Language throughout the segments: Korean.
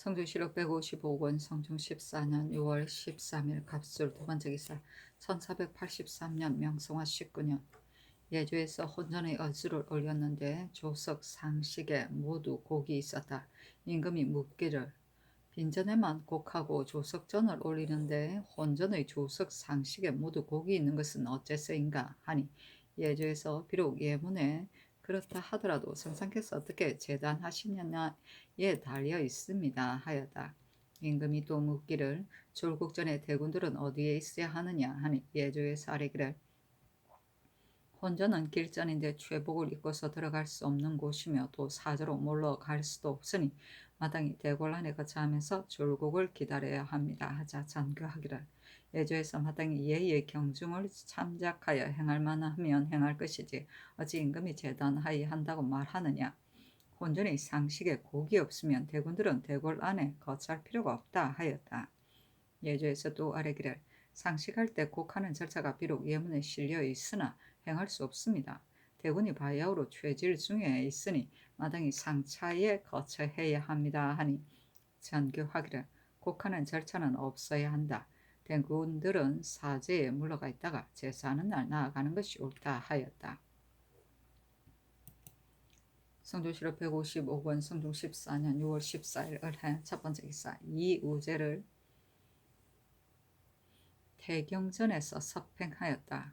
성주시록 155권 성중 14년 6월 13일 갑술 두 번째 기사 1483년 명성화 19년 예주에서 혼전의 얼수를 올렸는데 조석 상식에 모두 곡이 있었다. 임금이 묻기를 빈전에만 곡하고 조석전을 올리는데 혼전의 조석 상식에 모두 곡이 있는 것은 어째서인가 하니 예주에서 비록 예문에 그렇다 하더라도 성상께서 어떻게 재단하시느냐에 달려 있습니다 하였다. 임금이 또 묻기를 졸국전의 대군들은 어디에 있어야 하느냐 하니 예주에서 아뢰기를 혼전은 길전인데 최복을 입고서 들어갈 수 없는 곳이며 또 사저로 몰러갈 수도 없으니 마땅히 대궐 안에 거처하면서 졸국을 기다려야 합니다 하자 전교하기를 예조에서 마땅히 예의 경중을 참작하여 행할 만하면 행할 것이지 어찌 임금이 재단하이 한다고 말하느냐. 혼전의 상식에 곡이 없으면 대군들은 대궐 안에 거처할 필요가 없다 하였다. 예조에서 또 아뢰기를 상식할 때 곡하는 절차가 비록 예문에 실려 있으나 행할 수 없습니다. 대군이 바야흐로 죄질 중에 있으니 마땅히 상차에 거처해야 합니다 하니 전교하기를 곡하는 절차는 없어야 한다. 대군들은 사제에 물러가 있다가 제사하는 날 나아가는 것이 옳다 하였다. 성조시록 155권 성중 14년 6월 14일 을해 첫 번째 기사 이우제를 태경전에서 섭행하였다.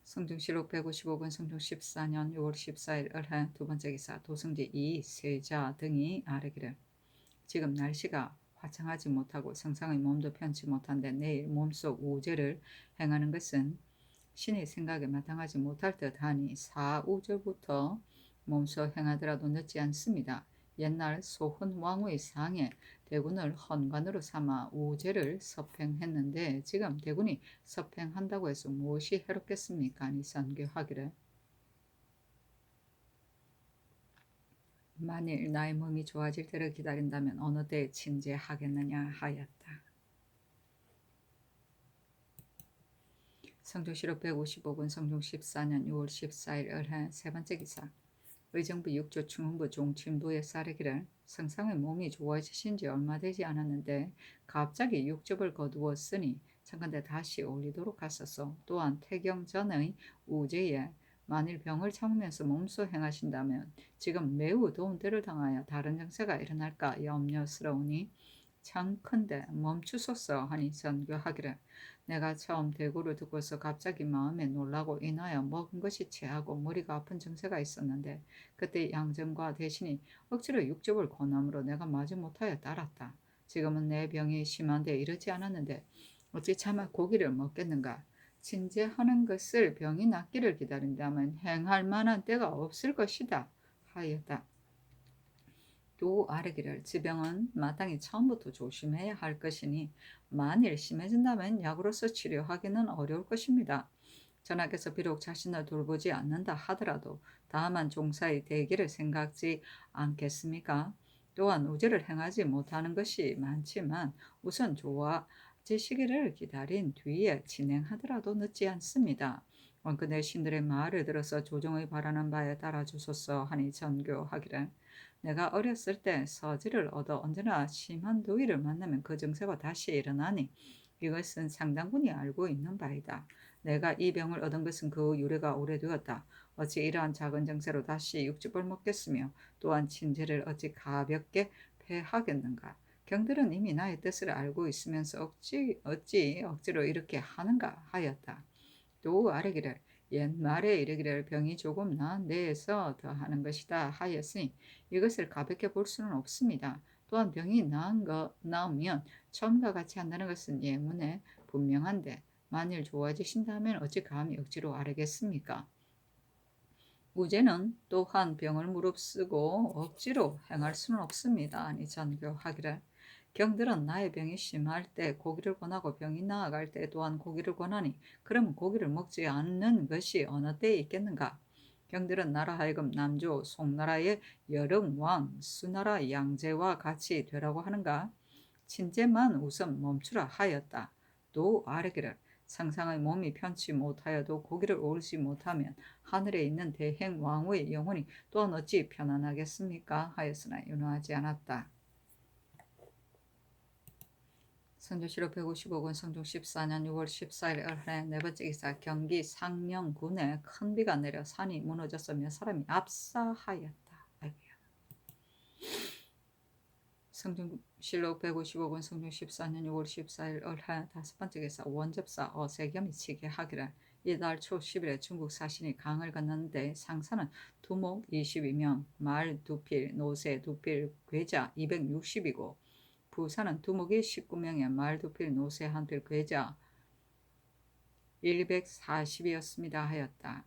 성중시록 155권 성중 14년 6월 14일 을해 두 번째 기사 도승지 이세자 등이 아뢰기를 지금 날씨가 화창하지 못하고 성상의 몸도 편치 못한데 내일 몸속 우제를 행하는 것은 신의 생각에 마땅하지 못할 듯하니 사우절부터 몸소 행하더라도 늦지 않습니다. 옛날 소훈 왕의 상에 대군을 헌관으로 삼아 우제를 섭행했는데 지금 대군이 섭행한다고 해서 무엇이 해롭겠습니까? 아니 선교하기를 만일 나의 몸이 좋아질 때를 기다린다면 어느 때에 친제하겠느냐 하였다. 성조시록 155권 성중 14년 6월 14일 을해 세 번째 기사 의정부 6조 충흥부 종친부에 싸르기를 성상의 몸이 좋아지신 지 얼마 되지 않았는데 갑자기 육즙을 거두었으니 청컨대 다시 올리도록 하소서. 또한 태경 전의 우제에 만일 병을 참으면서 몸소 행하신다면 지금 매우 더운 때를 당하여 다른 정세가 일어날까 염려스러우니 청컨대 멈추소서 하니 선교하기를 내가 처음 대구를 듣고서 갑자기 마음에 놀라고 인하여 먹은 것이 체하고 머리가 아픈 증세가 있었는데 그때 양정과 대신이 억지로 육즙을 권함으로 내가 마지 못하여 따랐다. 지금은 내 병이 심한데 이르지 않았는데 어찌 차마 고기를 먹겠는가. 진제하는 것을 병이 낫기를 기다린다면 행할 만한 때가 없을 것이다 하였다. 또 아뢰기를 지병은 마땅히 처음부터 조심해야 할 것이니 만일 심해진다면 약으로서 치료하기는 어려울 것입니다. 전하께서 비록 자신을 돌보지 않는다 하더라도 다만 종사의 대기를 생각지 않겠습니까? 또한 우제를 행하지 못하는 것이 많지만 우선 좋아지시기를 기다린 뒤에 진행하더라도 늦지 않습니다. 원근의 신들의 말을 들어서 조정의 바라는 바에 따라 주소서 하니 전교하기를 내가 어렸을 때 서지를 얻어 언제나 심한 더위를 만나면 그 증세가 다시 일어나니 이것은 상당분이 알고 있는 바이다. 내가 이 병을 얻은 것은 그 유래가 오래되었다. 어찌 이러한 작은 증세로 다시 육즙을 먹겠으며 또한 친제를 어찌 가볍게 패하겠는가. 경들은 이미 나의 뜻을 알고 있으면서 어찌 억지로 이렇게 하는가 하였다. 또 아뢰기를 옛말에 이르기를 병이 조금 나은 데에서 더하는 것이다 하였으니 이것을 가볍게 볼 수는 없습니다. 또한 병이 나으면 처음과 같이 한다는 것은 예문에 분명한데 만일 좋아지신다면 어찌 감히 억지로 아뢰겠습니까? 우제는 또한 병을 무릅쓰고 억지로 행할 수는 없습니다. 아니 전교하기를 경들은 나의 병이 심할 때 고기를 권하고 병이 나아갈 때 또한 고기를 권하니 그러면 고기를 먹지 않는 것이 어느 때에 있겠는가? 경들은 나라 하여금 남조 송나라의 여릉왕 수나라 양제와 같이 되라고 하는가? 친제만 우선 멈추라 하였다. 또 아뢰기를 상상의 몸이 편치 못하여도 고기를 오르지 못하면 하늘에 있는 대행 왕후의 영혼이 또한 어찌 편안하겠습니까? 하였으나 윤호하지 않았다. 선조실록 150억원 성종 14년 6월 14일 을해 네 번째 기사 경기 상명군에 큰 비가 내려 산이 무너져서 몇 사람이 압사하였다. 아이고야. 성종실록 155권 성종 14년 6월 14일 을해 다섯 번째 기사 원접사 어세겸이 치게 하기를 이달 초 10일에 중국 사신이 강을 건넜는데 상사는 두목 22명, 말 2필, 노새 2필, 괴자 260이고 부사는 두목이 19명에 말 2필, 노새 1필, 괴자 140이었습니다 하였다.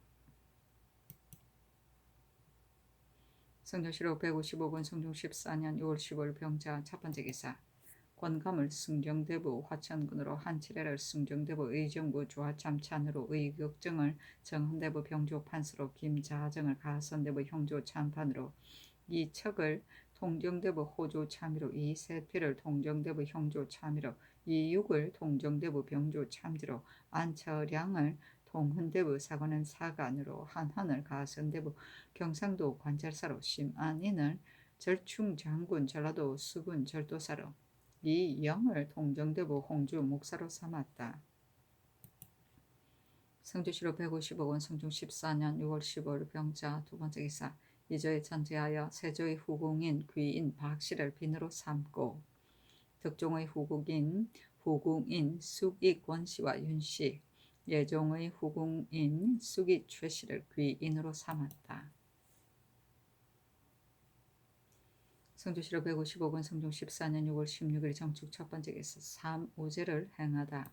성종실록 155권 성종 14년 6월 15일 병자 첫 번째 기사 권감을 승정대부 화천군으로 한치례를 승정대부 의정부 조화참찬으로 의격정을 정헌대부 병조판서로 김자정을 가선대부 형조참판으로 이척을 통정대부 호조참의로 이세필을 통정대부 형조참의로 이육을 통정대부 병조참지로 안처량을 통훈대부 사관원 사관으로 한헌을 가선대부 경상도 관찰사로 심안인을 절충장군 전라도 수군 절도사로 이영을 통정대부 홍주 목사로 삼았다. 성조실록 150억원 성종 14년 6월 15일 병자 두 번째 기사 이조에 전제하여 세조의 후궁인 귀인 박씨를 빈으로 삼고 덕종의 후궁인 숙익 권씨와 윤씨 예종의 후궁인 숙익 최씨를 귀인으로 삼았다. 성조실록 155권 성종 14년 6월 16일 정축 첫 번째 기사 삼우제를 행하다.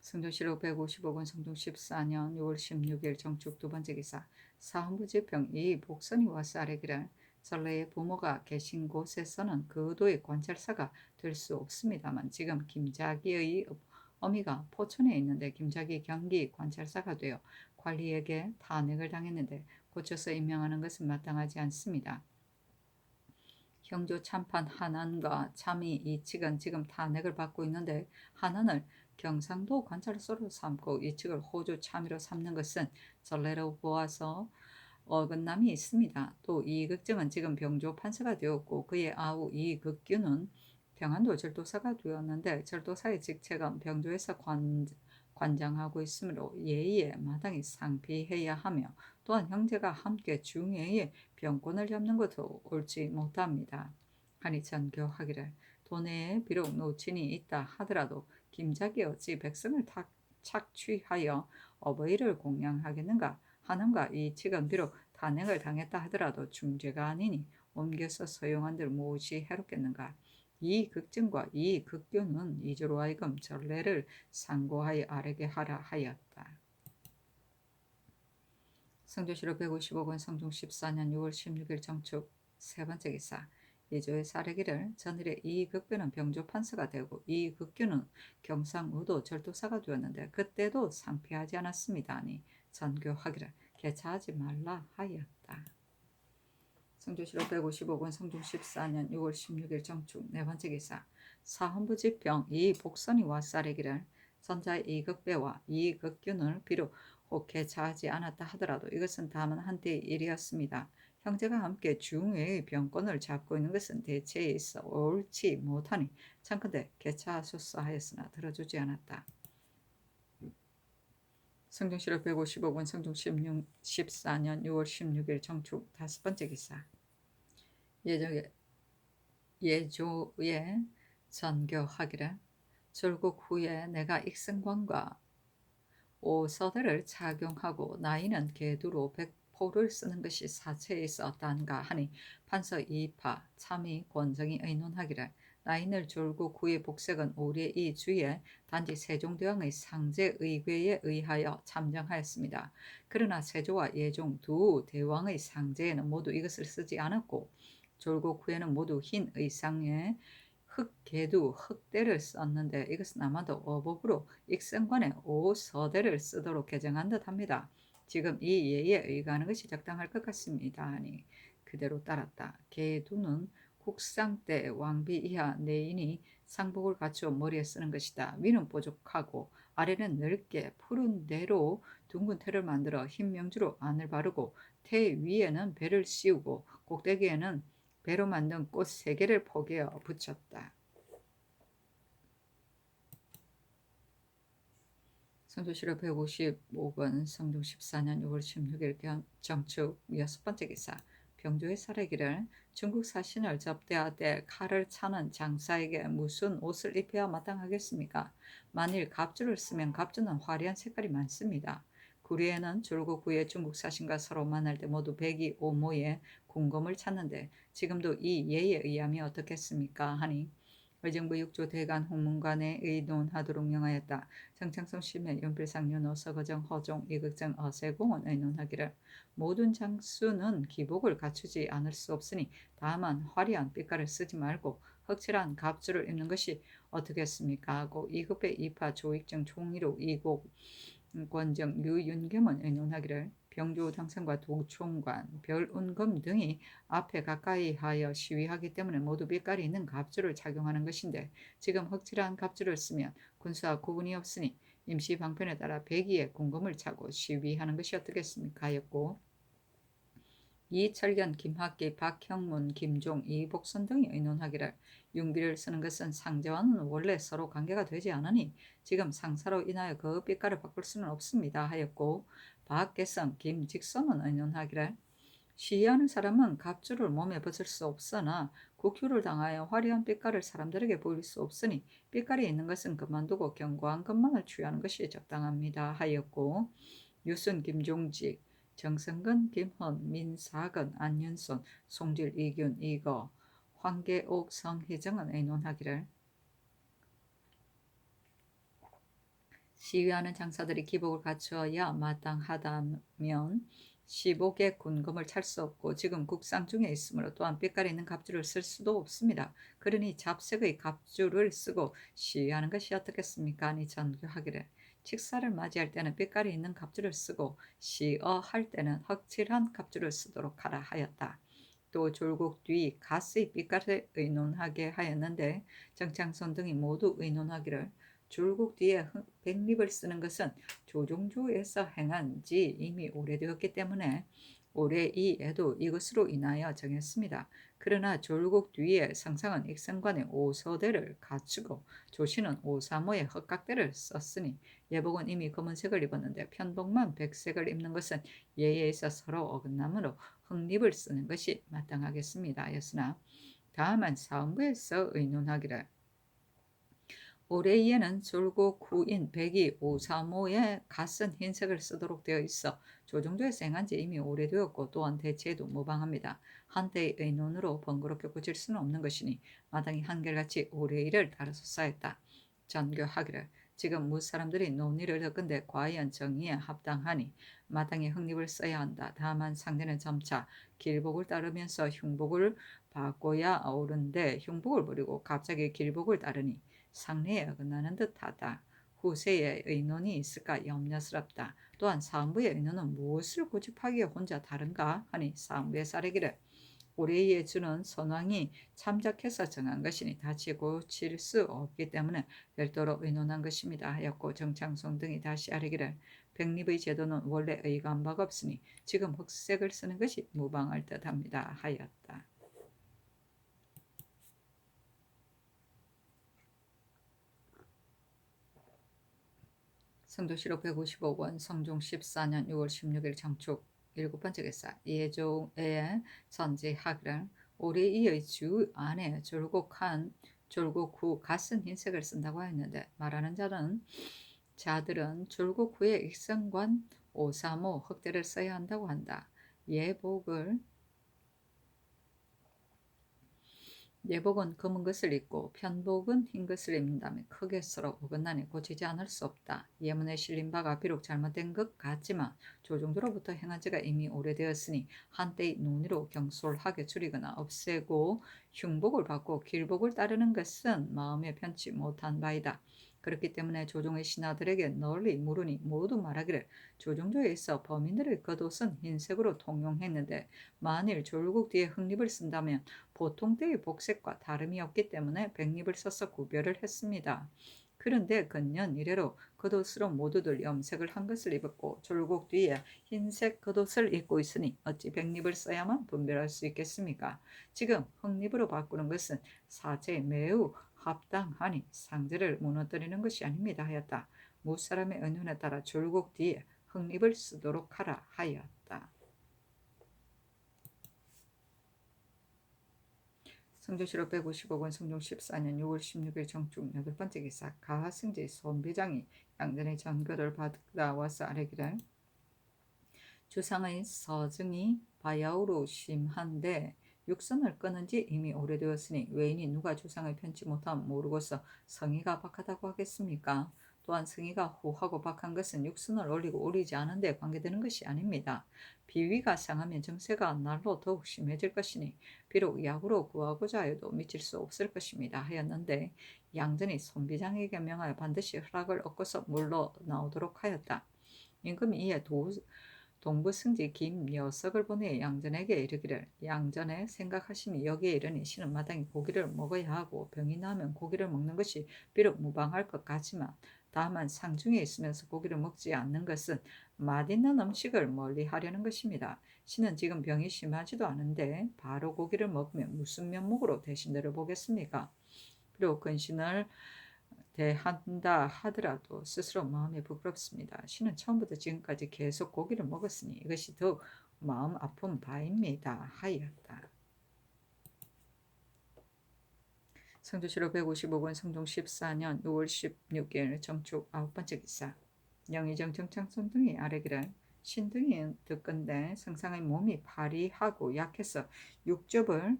성조실록 155권 성종 14년 6월 16일 정축 두 번째 기사 사헌부지평 이 복선이 와서 아뢰기를 전래의 부모가 계신 곳에서는 그 의도의 관찰사가 될 수 없습니다만 지금 김자기의 어미가 포천에 있는데 김자기 경기 관찰사가 되어 관리에게 탄핵을 당했는데 고쳐서 임명하는 것은 마땅하지 않습니다. 형조 참판 한안과 참의 이측은 지금 탄핵을 받고 있는데 한안을 경상도 관찰소로 삼고 이측을 호조 참의로 삼는 것은 전례로 보아서 어긋남이 있습니다. 또 이극정은 지금 병조 판사가 되었고 그의 아우 이극규는 평안도 절도사가 되었는데 절도사의 직책은 병조에서 관장하고 있으므로 예의에 마땅히 상피해야 하며 또한 형제가 함께 중예의 병권을 잡는 것도 옳지 못합니다. 하니 전교하기를 도내에 비록 노친이 있다 하더라도 김자기 어찌 백성을 착취하여 어버이를 공양하겠는가 하는가 이 측은 비록 탄핵을 당했다 하더라도 중죄가 아니니 옮겨서 서용한들 무엇이 해롭겠는가. 이 극증과 이 극교는 이조로 하여금 전례를 상고하여 아뢰게 하라 하였다. 성조실록 155권 성종 14년 6월 16일 정축 세 번째 기사 이조의 사례기를 전일에 이극교는 병조판서가 되고 이극규는 경상우도 절도사가 되었는데 그때도 상피하지 않았습니다. 아니 전교하기를 개차하지 말라 하였다. 성조실록 155권 성종 14년 6월 16일 정축 네 번째 기사 사헌부지평 이복선이 와사례기를 전자의 이극배와 이극균을 비록 혹 개차하지 않았다 하더라도 이것은 다만 한때의 일이었습니다. 형제가 함께 중외의 병권을 잡고 있는 것은 대체에 있어 옳지 못하니 참컨대 개차하소서 하였으나 들어주지 않았다. 성종실록 155권 성종 14년 6월 16일 정축 다섯 번째 기사 예조에 전교하기를 졸국 후에 내가 익승관과 오서대를 착용하고 나이는 계두로 백포를 쓰는 것이 사체에 있었단가 하니 판서 이파 참의 권정이 의논하기를 나인을 졸국 후의 복색은 우리의 이 주에 단지 세종대왕의 상제의궤에 의하여 참정하였습니다. 그러나 세조와 예종 두 대왕의 상제에는 모두 이것을 쓰지 않았고 졸국 후에는 모두 흰 의상에 흑개두, 흑대를 썼는데 이것은 아마도 어법으로 익성관에 오서대를 쓰도록 개정한 듯합니다. 지금 이 예에 의거하는 것이 적당할 것 같습니다. 하니 그대로 따랐다. 개두는 국상 때 왕비 이하 내인이 상복을 갖추어 머리에 쓰는 것이다. 위는 뾰족하고 아래는 넓게 푸른 대로 둥근 태를 만들어 흰 명주로 안을 바르고 태 위에는 배를 씌우고 꼭대기에는 배로 만든 꽃 3개를 포개어 붙였다. 성조실록 155번 성종 14년 6월 16일 정축 6번째 기사. 병조의 사례기를 중국 사신을 접대하되 칼을 차는 장사에게 무슨 옷을 입혀야 마땅하겠습니까? 만일 갑주를 쓰면 갑주는 화려한 색깔이 많습니다. 구리에는 줄곧 구의 중국 사신과 서로 만날 때 모두 백이 오모에 궁검을 찾는데 지금도 이 예에 의하면 어떻겠습니까? 하니 의정부 6조 대간 홍문관에 의논하도록 명하였다. 정창성 심해 윤필상 윤호 서거정 허종 이극정 어세공은 의논하기를 모든 장수는 기복을 갖추지 않을 수 없으니 다만 화려한 빛깔을 쓰지 말고 흑칠한 갑주를 입는 것이 어떻겠습니까? 하고 이급의 이파 조익정 총의로 이곡 권정 류윤겸은 의논하기를 병조 당선과 도총관, 별운검 등이 앞에 가까이 하여 시위하기 때문에 모두 빛깔이 있는 갑주를 착용하는 것인데 지금 흑칠한 갑주를 쓰면 군수와 구분이 없으니 임시 방편에 따라 백의의 궁금을 차고 시위하는 것이 어떻겠습니까? 하였고 이철견, 김학기, 박형문, 김종, 이복선 등이 의논하기를 융비를 쓰는 것은 상제와는 원래 서로 관계가 되지 않으니 지금 상사로 인하여 그 빛깔을 바꿀 수는 없습니다. 하였고 박계성, 김직선은 의논하기를 시위하는 사람은 갑주를 몸에 벗을 수 없으나 국효를 당하여 화려한 빛깔을 사람들에게 보일 수 없으니 빛깔이 있는 것은 그만두고 견고한 것만을 취하는 것이 적당합니다. 하였고 유순, 김종직, 정성근, 김헌, 민사근, 안윤손, 송질, 이균, 이거, 황계옥, 성희정은 의논하기를 시위하는 장사들이 기복을 갖추어야 마땅하다면 시복의 군검을 찰 수 없고 지금 국상 중에 있으므로 또한 빛깔이 있는 갑주를 쓸 수도 없습니다. 그러니 잡색의 갑주를 쓰고 시위하는 것이 어떻겠습니까? 하니 전교하기를 칙사를 맞이할 때는 빛깔이 있는 갑주를 쓰고 시어할 때는 흑칠한 갑주를 쓰도록 하라 하였다. 또 졸국 뒤 가스의 빛깔을 의논하게 하였는데 정창선 등이 모두 의논하기를 졸국 뒤에 백립을 쓰는 것은 조종조에서 행한 지 이미 오래되었기 때문에 올해 이에도 이것으로 인하여 정했습니다. 그러나 졸국 뒤에 성상은 익성관의 오서대를 갖추고 조신은 오사모의 흑각대를 썼으니 예복은 이미 검은색을 입었는데 편복만 백색을 입는 것은 예에 있어 서로 어긋나므로 흑립을 쓰는 것이 마땅하겠습니다. 였으나 다만 사원부에서 의논하기를 올해에는 졸고 구인 백이 535에 갓은 흰색을 쓰도록 되어 있어 조정조에서 행한 지 이미 오래되었고 또한 대체에도 무방합니다. 한때의 의논으로 번거롭게 고칠 수는 없는 것이니 마땅히 한결같이 올해일을 따라서 쌓였다. 전교하기를 지금 무사람들이 논의를 듣건대 과연 정의에 합당하니 마땅히 흑립을 써야 한다. 다만 상대는 점차 길복을 따르면서 흉복을 바꿔야 옳은데 흉복을 버리고 갑자기 길복을 따르니 상례에 어긋나는 듯하다. 후세의 의논이 있을까 염려스럽다. 또한 사무의 의논은 무엇을 고집하기에 혼자 다른가 하니 사무의 사례기를 올해에 주는 선왕이 참작해서 정한 것이니 다시 고칠 수 없기 때문에 별도로 의논한 것입니다. 하였고 정창송 등이 다시 아뢰기를 백립의 제도는 원래 의거한 바가 없으니 지금 흑색을 쓰는 것이 무방할 듯합니다. 하였다. 성조실록 155권 성종 14년 6월 16일 정축 7번째 기사 예종의 전제하기를 올해이의 주 안에 졸곡 후 갓은 흰색을 쓴다고 하였는데 말하는 자들은 졸곡 후에 익성관 535 흑대를 써야 한다고 한다. 예복은 검은 것을 입고 편복은 흰 것을 입는다면 크게 서로 어긋나니 고치지 않을 수 없다. 예문에 실린 바가 비록 잘못된 것 같지만 조정조로부터 행한 지가 이미 오래되었으니 한때의 논의로 경솔하게 줄이거나 없애고 흉복을 받고 길복을 따르는 것은 마음에 편치 못한 바이다. 그렇기 때문에 조종의 신하들에게 널리 물으니 모두 말하기를 조종조에 있어 범인들의 겉옷은 흰색으로 통용했는데 만일 졸국 뒤에 흑립을 쓴다면 보통 때의 복색과 다름이 없기 때문에 백립을 써서 구별을 했습니다. 그런데 근년 이래로 겉옷으로 모두들 염색을 한 것을 입었고 졸국 뒤에 흰색 겉옷을 입고 있으니 어찌 백립을 써야만 분별할 수 있겠습니까? 지금 흑립으로 바꾸는 것은 사제에 매우 합당하니 상제를 무너뜨리는 것이 아닙니다 하였다. 무사람의 의논에 따라 졸국 뒤에 흑립을 쓰도록 하라 하였다. 성조실록 155권 성종 14년 6월 16일 정축 8번째 기사 가하승지 손비장이 양전의 전교를 받다 와서 아뢰기를 주상의 서증이 바야흐로 심한데 육선을 끊은 지 이미 오래되었으니 외인이 누가 주상을 편치 못함 모르고서 성의가 박하다고 하겠습니까? 또한 성의가 후하고 박한 것은 육선을 올리고 올리지 않은 데 관계되는 것이 아닙니다. 비위가 상하면 정세가 날로 더욱 심해질 것이니 비록 약으로 구하고자 해도 미칠 수 없을 것입니다 하였는데 양전이 손비장에게 명하여 반드시 허락을 얻고서 물러나오도록 하였다. 임금이 이에 동부승지 김여석을 보내 양전에게 이르기를 양전에 생각하시니 여기에 이르니 신은 마땅히 고기를 먹어야 하고 병이 나면 고기를 먹는 것이 비록 무방할 것 같지만 다만 상중에 있으면서 고기를 먹지 않는 것은 맛있는 음식을 멀리하려는 것입니다. 신은 지금 병이 심하지도 않은데 바로 고기를 먹으면 무슨 면목으로 대신들을 보겠습니까? 비록 근신을 대한다 하더라도 스스로 마음이 부끄럽습니다. 신은 처음부터 지금까지 계속 고기를 먹었으니 이것이 더욱 마음 아픈 바입니다 하였다. 성조실록 155권 성종 14년 6월 16일 정축 9번째 기사 영의정 정창손 등이 아뢰기를 신등이 듣건대 성상의 몸이 파리하고 약해서 육접을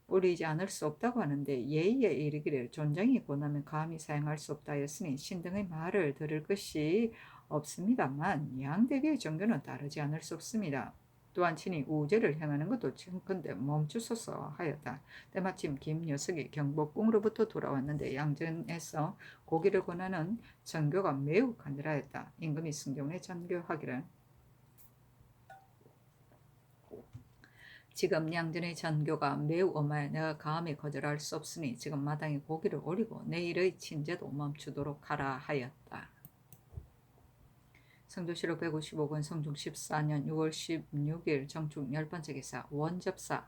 올리지 않을 수 없다고 하는데 예의에 이르기를 존장이 고나면 감히 사용할 수 없다 하였으니 신등의 말을 들을 것이 없습니다만 양대비의 정교는 따르지 않을 수 없습니다. 또한 친히 우제를 행하는 것도 청컨대 멈추소서 하였다. 때마침 김여석이 경복궁으로부터 돌아왔는데 양전에서 고기를 권하는 전교가 매우 간절하였다. 임금이 승종에 전교하기를 지금 양전의 전교가 매우 엄하여 내가 감히 거절할 수 없으니 지금 마땅히 고기를 올리고 내일의 친제도 멈추도록 하라 하였다. 성조실록 155권 성종 14년 6월 16일 정축 10번째 기사 원접사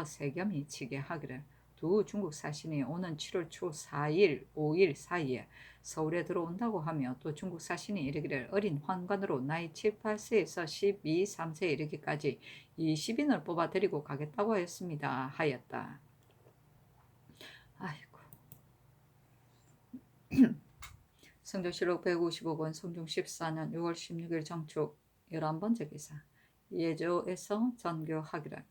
세겸이 치게 하기를 두 중국 사신이 오는 7월 초 4일, 5일 사이에 서울에 들어온다고 하며 또 중국 사신이 이르기를 어린 환관으로 나이 7, 8세에서 12, 3세에 이르기까지 20인을 뽑아 데리고 가겠다고 하였습니다 하였다. 아이고. 성조실록 155권 성종 14년 6월 16일 정축 11번째 기사 예조에서 전교하기를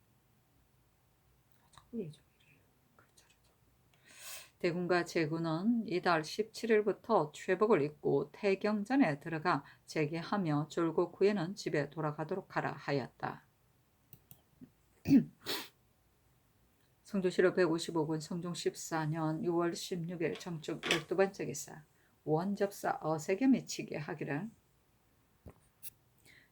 대군과 제군은 이달 17일부터 최복을 입고 태경전에 들어가 재개하며 졸국 후에는 집에 돌아가도록 하라 하였다. 성조실록 155권 성종 14년 6월 16일 정축 12번째 기사 원접사 어세겸이 치게 하기를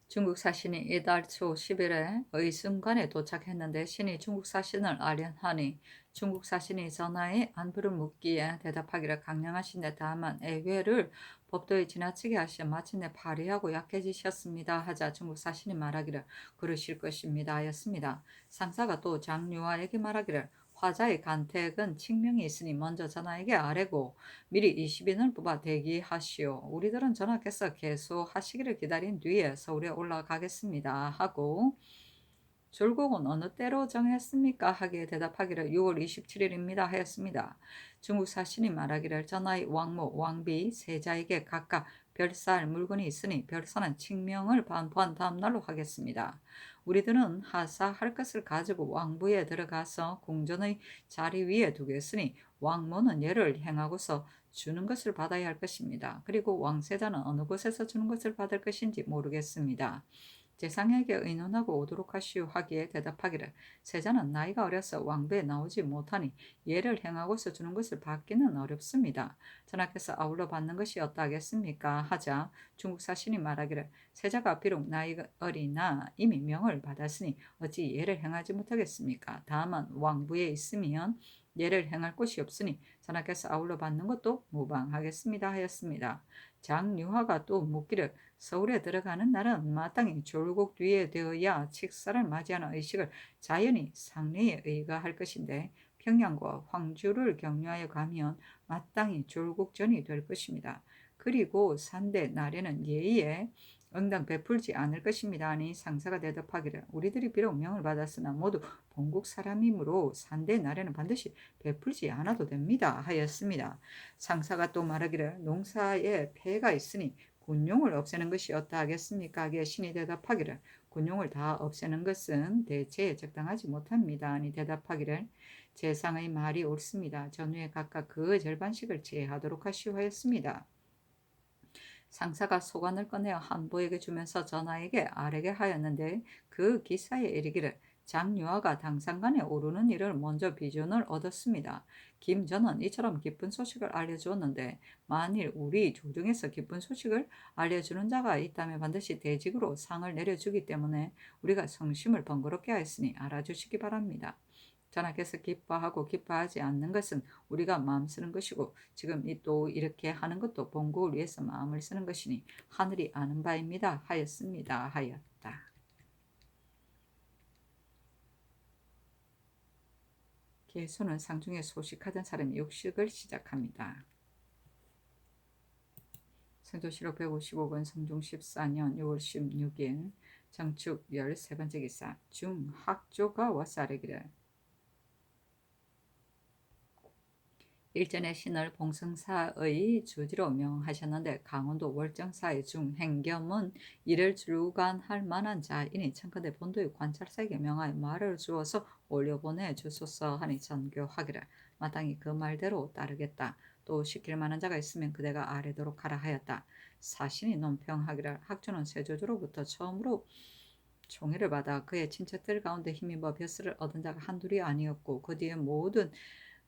중국 사신이 이달 초 10일에 의승관에 도착했는데 신이 중국 사신을 아련하니 중국 사신이 전하에 안부를 묻기에 대답하기를 강령하신데 다만 애회를 법도에 지나치게 하시어 마침내 파리하고 약해지셨습니다 하자 중국 사신이 말하기를 그러실 것입니다 하였습니다. 상사가 또 장유아에게 말하기를 화자의 간택은 칙명이 있으니 먼저 전하에게 아뢰고 미리 20인을 뽑아 대기하시오. 우리들은 전하께서 개소하시기를 기다린 뒤에 서울에 올라가겠습니다 하고 졸국은 어느 때로 정했습니까? 하기에 대답하기를 6월 27일입니다 하였습니다. 중국 사신이 말하기를 전하의 왕모, 왕비, 세자에게 각각 별사할 물건이 있으니 별사는 칙명을 반포한 다음 날로 하겠습니다. 우리들은 하사할 것을 가지고 왕부에 들어가서 궁전의 자리 위에 두겠으니 왕모는 예를 행하고서 주는 것을 받아야 할 것입니다. 그리고 왕세자는 어느 곳에서 주는 것을 받을 것인지 모르겠습니다. 재상에게 의논하고 오도록 하시오 하기에 대답하기를 세자는 나이가 어려서 왕배에 나오지 못하니 예를 행하고서 주는 것을 받기는 어렵습니다. 전하께서 아울러 받는 것이 어떠하겠습니까? 하자 중국 사신이 말하기를 세자가 비록 나이가 어리나 이미 명을 받았으니 어찌 예를 행하지 못하겠습니까? 다만 왕부에 있으면 예를 행할 곳이 없으니 전하께서 아울러 받는 것도 무방하겠습니다 하였습니다. 장유화가 또 묻기를 서울에 들어가는 날은 마땅히 졸국 뒤에 되어야 칙사를 맞이하는 의식을 자연히 상례에 의거할 것인데 평양과 황주를 경유하여 가면 마땅히 졸국 전이 될 것입니다. 그리고 산대 날에는 예의에 응당 베풀지 않을 것입니다. 하니 상사가 대답하기를 우리들이 비록 명을 받았으나 모두 본국 사람이므로 산대 날에는 반드시 베풀지 않아도 됩니다 하였습니다. 상사가 또 말하기를 농사에 폐가 있으니 군용을 없애는 것이 어떠하겠습니까? 하기에 신이 대답하기를 군용을 다 없애는 것은 대체에 적당하지 못합니다. 하니 대답하기를 재상의 말이 옳습니다. 전후에 각각 그 절반씩을 제하도록 하시오 하였습니다. 상사가 소관을 꺼내어 한보에게 주면서 전하에게 아뢰게 하였는데 그 기사에 이르기를 장유아가 당상간에 오르는 일을 먼저 비전을 얻었습니다. 김전은 이처럼 기쁜 소식을 알려주었는데 만일 우리 조정에서 기쁜 소식을 알려주는 자가 있다면 반드시 대직으로 상을 내려주기 때문에 우리가 성심을 번거롭게 하였으니 알아주시기 바랍니다. 전하께서 기뻐하고 기뻐하지 않는 것은 우리가 마음 쓰는 것이고 지금 또 이렇게 하는 것도 본국을 위해서 마음을 쓰는 것이니 하늘이 아는 바입니다 하였습니다 하였다. 계수는 상중에 소식하던 사람이 육식을 시작합니다. 성조실록 155권 성종 14년 6월 16일 정축 13번째 기사 중학조가 와서 아뢰기를 일전에 신을 봉성사의 주지로 명하셨는데 강원도 월정사의 중행겸은 이를 주관할 만한 자이니 청컨대 본도의 관찰사에게 명하여 말을 주어서 올려보내 주소서 하니 전교하기를 마땅히 그 말대로 따르겠다. 또 시킬 만한 자가 있으면 그대가 아뢰도록 하라 하였다. 사신이 논평하기를 학주는 세조주로부터 처음으로 총애를 받아 그의 친척들 가운데 힘입어 벼슬을 얻은 자가 한둘이 아니었고 그 뒤에 모든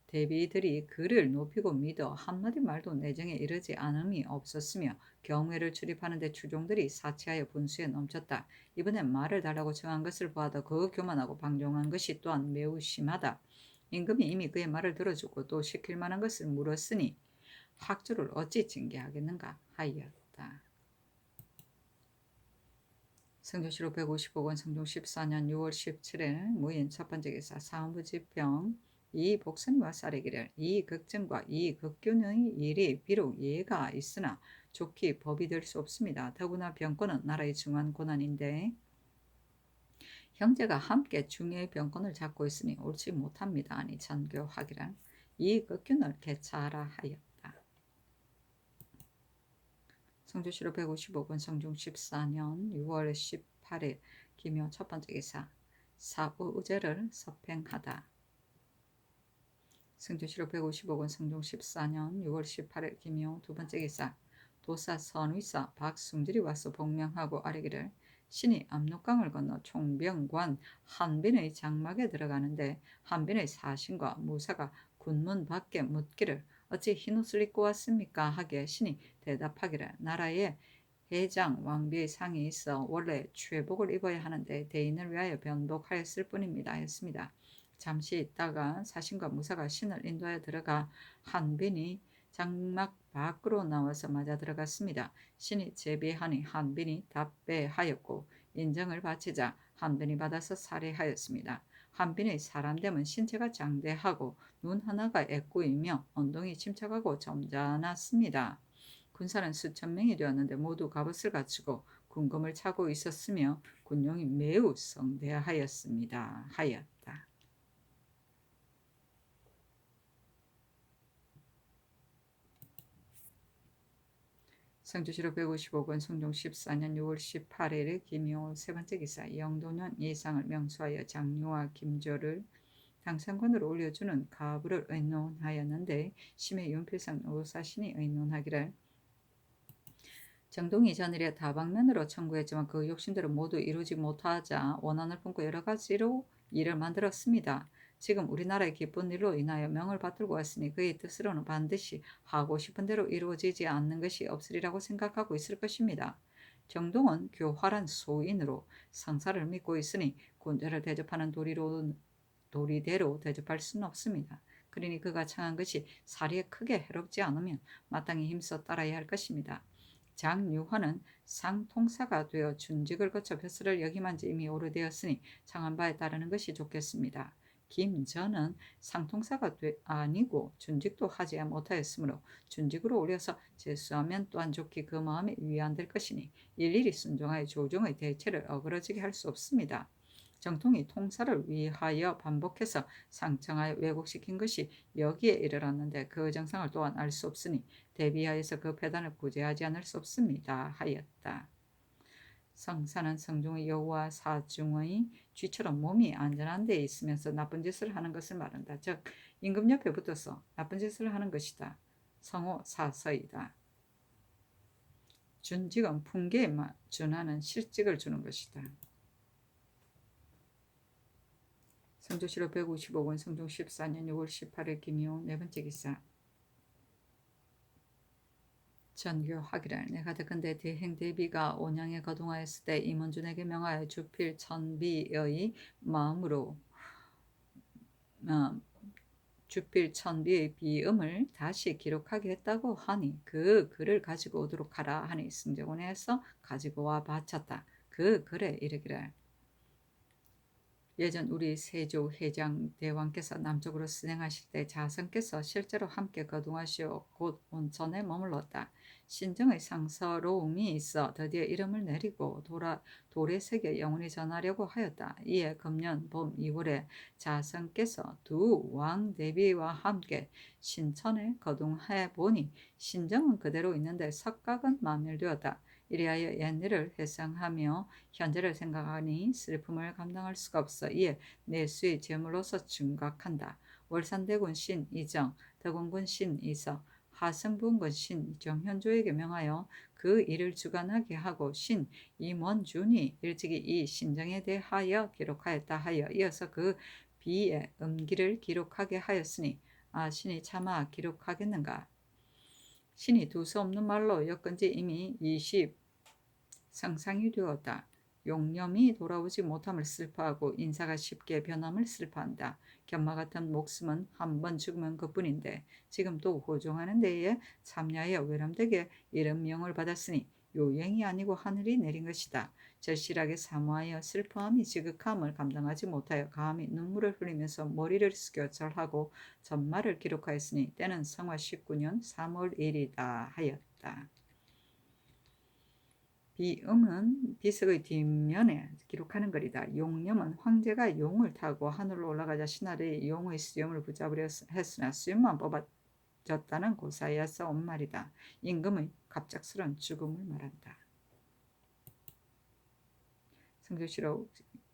대비들이 그를 높이고 믿어 한마디 말도 내정에 이르지 않음이 없었으며 경회를 출입하는데 추종들이 사치하여 분수에 넘쳤다. 이번엔 말을 달라고 청한 것을 보아도 그 교만하고 방종한 것이 또한 매우 심하다. 임금이 이미 그의 말을 들어주고 또 시킬 만한 것을 물었으니 학주를 어찌 징계하겠는가 하였다. 성조실록 155권 성종 14년 6월 17일 무인 첫 번째 기사 사무지평 이 복선과 쌀이기를 이 극정과 이 극균의 일이 비록 예가 있으나 좋게 법이 될 수 없습니다. 더구나 병권은 나라의 중한 권한인데 형제가 함께 중의 병권을 잡고 있으니 옳지 못합니다. 아니 전교하기를 이 극균을 개차하라 하였다. 성조실록 155권 성종 14년 6월 18일 기묘 첫 번째 기사 사우의제를 서팽하다. 성조실록 155권 성종 14년 6월 18일 기묘 두 번째 기사 도사 선의사 박승질이 와서 복명하고 아뢰기를 신이 압록강을 건너 총병관 한빈의 장막에 들어가는데 한빈의 사신과 무사가 군문 밖에 묻기를 어찌 흰옷을 입고 왔습니까? 하기에 신이 대답하기를 나라에 해장 왕비의 상이 있어 원래 최복을 입어야 하는데 대인을 위하여 변복하였을 뿐입니다 했습니다. 잠시 있다가 사신과 무사가 신을 인도하여 들어가 한빈이 장막 밖으로 나와서 맞아 들어갔습니다. 신이 제비하니 한빈이 답배하였고 인정을 바치자 한빈이 받아서 살해하였습니다. 한빈의 사람됨은 신체가 장대하고 눈 하나가 애꾸이며 언동이 침착하고 점잖았습니다. 군사는 수천 명이 되었는데 모두 갑옷을 갖추고 군검을 차고 있었으며 군용이 매우 성대하였습니다. 하였다. 성조실록 155권 성종 14년 6월 18일 기묘 세 번째 기사 영도년 예상을 명수하여 장유와 김조를 당상관으로 올려주는 가부를 의논하였는데 심의 윤필상 노사신이 의논하기를 정동이 전일에 다방면으로 청구했지만 그 욕심대로 모두 이루지 못하자 원한을 품고 여러 가지로 일을 만들었습니다. 지금 우리나라의 기쁜 일로 인하여 명을 받들고 왔으니 그의 뜻으로는 반드시 하고 싶은 대로 이루어지지 않는 것이 없으리라고 생각하고 있을 것입니다. 정동은 교활한 소인으로 상사를 믿고 있으니 군대를 대접하는 도리대로 대접할 수는 없습니다. 그러니 그가 청한 것이 사리에 크게 해롭지 않으면 마땅히 힘써 따라야 할 것입니다. 장유화는 상통사가 되어 준직을 거쳐 벼슬을 역임한 지 이미 오래되었으니 청한 바에 따르는 것이 좋겠습니다. 김전은 상통사가 아니고 준직도 하지 못하였으므로 준직으로 올려서 제수하면 또한 좋기 그 마음이 위안될 것이니 일일이 순종하여 조정의 대체를 어그러지게 할 수 없습니다. 정통이 통사를 위하여 반복해서 상청하여 왜곡시킨 것이 여기에 이르렀는데 그 정상을 또한 알 수 없으니 대비하여서 그 폐단을 구제하지 않을 수 없습니다 하였다. 성사는 성중의 여우와 사중의 쥐처럼 몸이 안전한 데 있으면서 나쁜 짓을 하는 것을 말한다. 즉 임금 옆에 붙어서 나쁜 짓을 하는 것이다. 성호 사서이다. 준직은 풍계에 준하는 실직을 주는 것이다. 성조실록 155권 성종 14년 6월 18일 김효 네 번째 기사. 전교하기를 내가 듣건대 대행 대비가 온양에 거동하였을 때 임원준에게 명하여 주필 천비의 마음으로 주필 천비의 비음을 다시 기록하게 했다고 하니 그 글을 가지고 오도록 하라 하니 승정원에서 가지고 와 바쳤다. 그 글에 이르기를 예전 우리 세조 회장 대왕께서 남쪽으로 순행하실 때 자선께서 실제로 함께 거동하시어 곧 온천에 머물렀다. 신정의 상서로움이 있어 드디어 이름을 내리고 돌에 새겨 영원히 전하려고 하였다. 이에 금년 봄 2월에 자선께서 두 왕대비와 함께 신천에 거동해 보니 신정은 그대로 있는데 석각은 만멸되었다. 이리하여 옛일을 회상하며 현재를 생각하니 슬픔을 감당할 수가 없어 이에 내수의 제물로서 증각한다. 월산대군 신이정, 대공군 신이서, 하승부군 신정현조에게 명하여 그 일을 주관하게 하고 신 임원준이 일찍이 이 신정에 대하여 기록하였다 하여 이어서 그 비의 음기를 기록하게 하였으니 신이 차마 기록하겠는가. 신이 두서 없는 말로 엮은지 이미 20 상상이 되었다. 용념이 돌아오지 못함을 슬퍼하고 인사가 쉽게 변함을 슬퍼한다. 견마 같은 목숨은 한 번 죽으면 그뿐인데 지금 또 호종하는 데에 참여하여 외람되게 이런 명을 받았으니 요행이 아니고 하늘이 내린 것이다. 절실하게 사모하여 슬퍼함이 지극함을 감당하지 못하여 감히 눈물을 흘리면서 머리를 숙여 절하고 전말을 기록하였으니 때는 성화 19년 3월 1일이다 하였다. 비음은 비석의 뒷면에 기록하는 글이다. 용념은 황제가 용을 타고 하늘로 올라가자 신하들이 용의 수염을 붙잡으려 했으나 수염만 뽑아졌다는 고사에서 온 말이다. 임금의 갑작스런 죽음을 말한다. 성조실록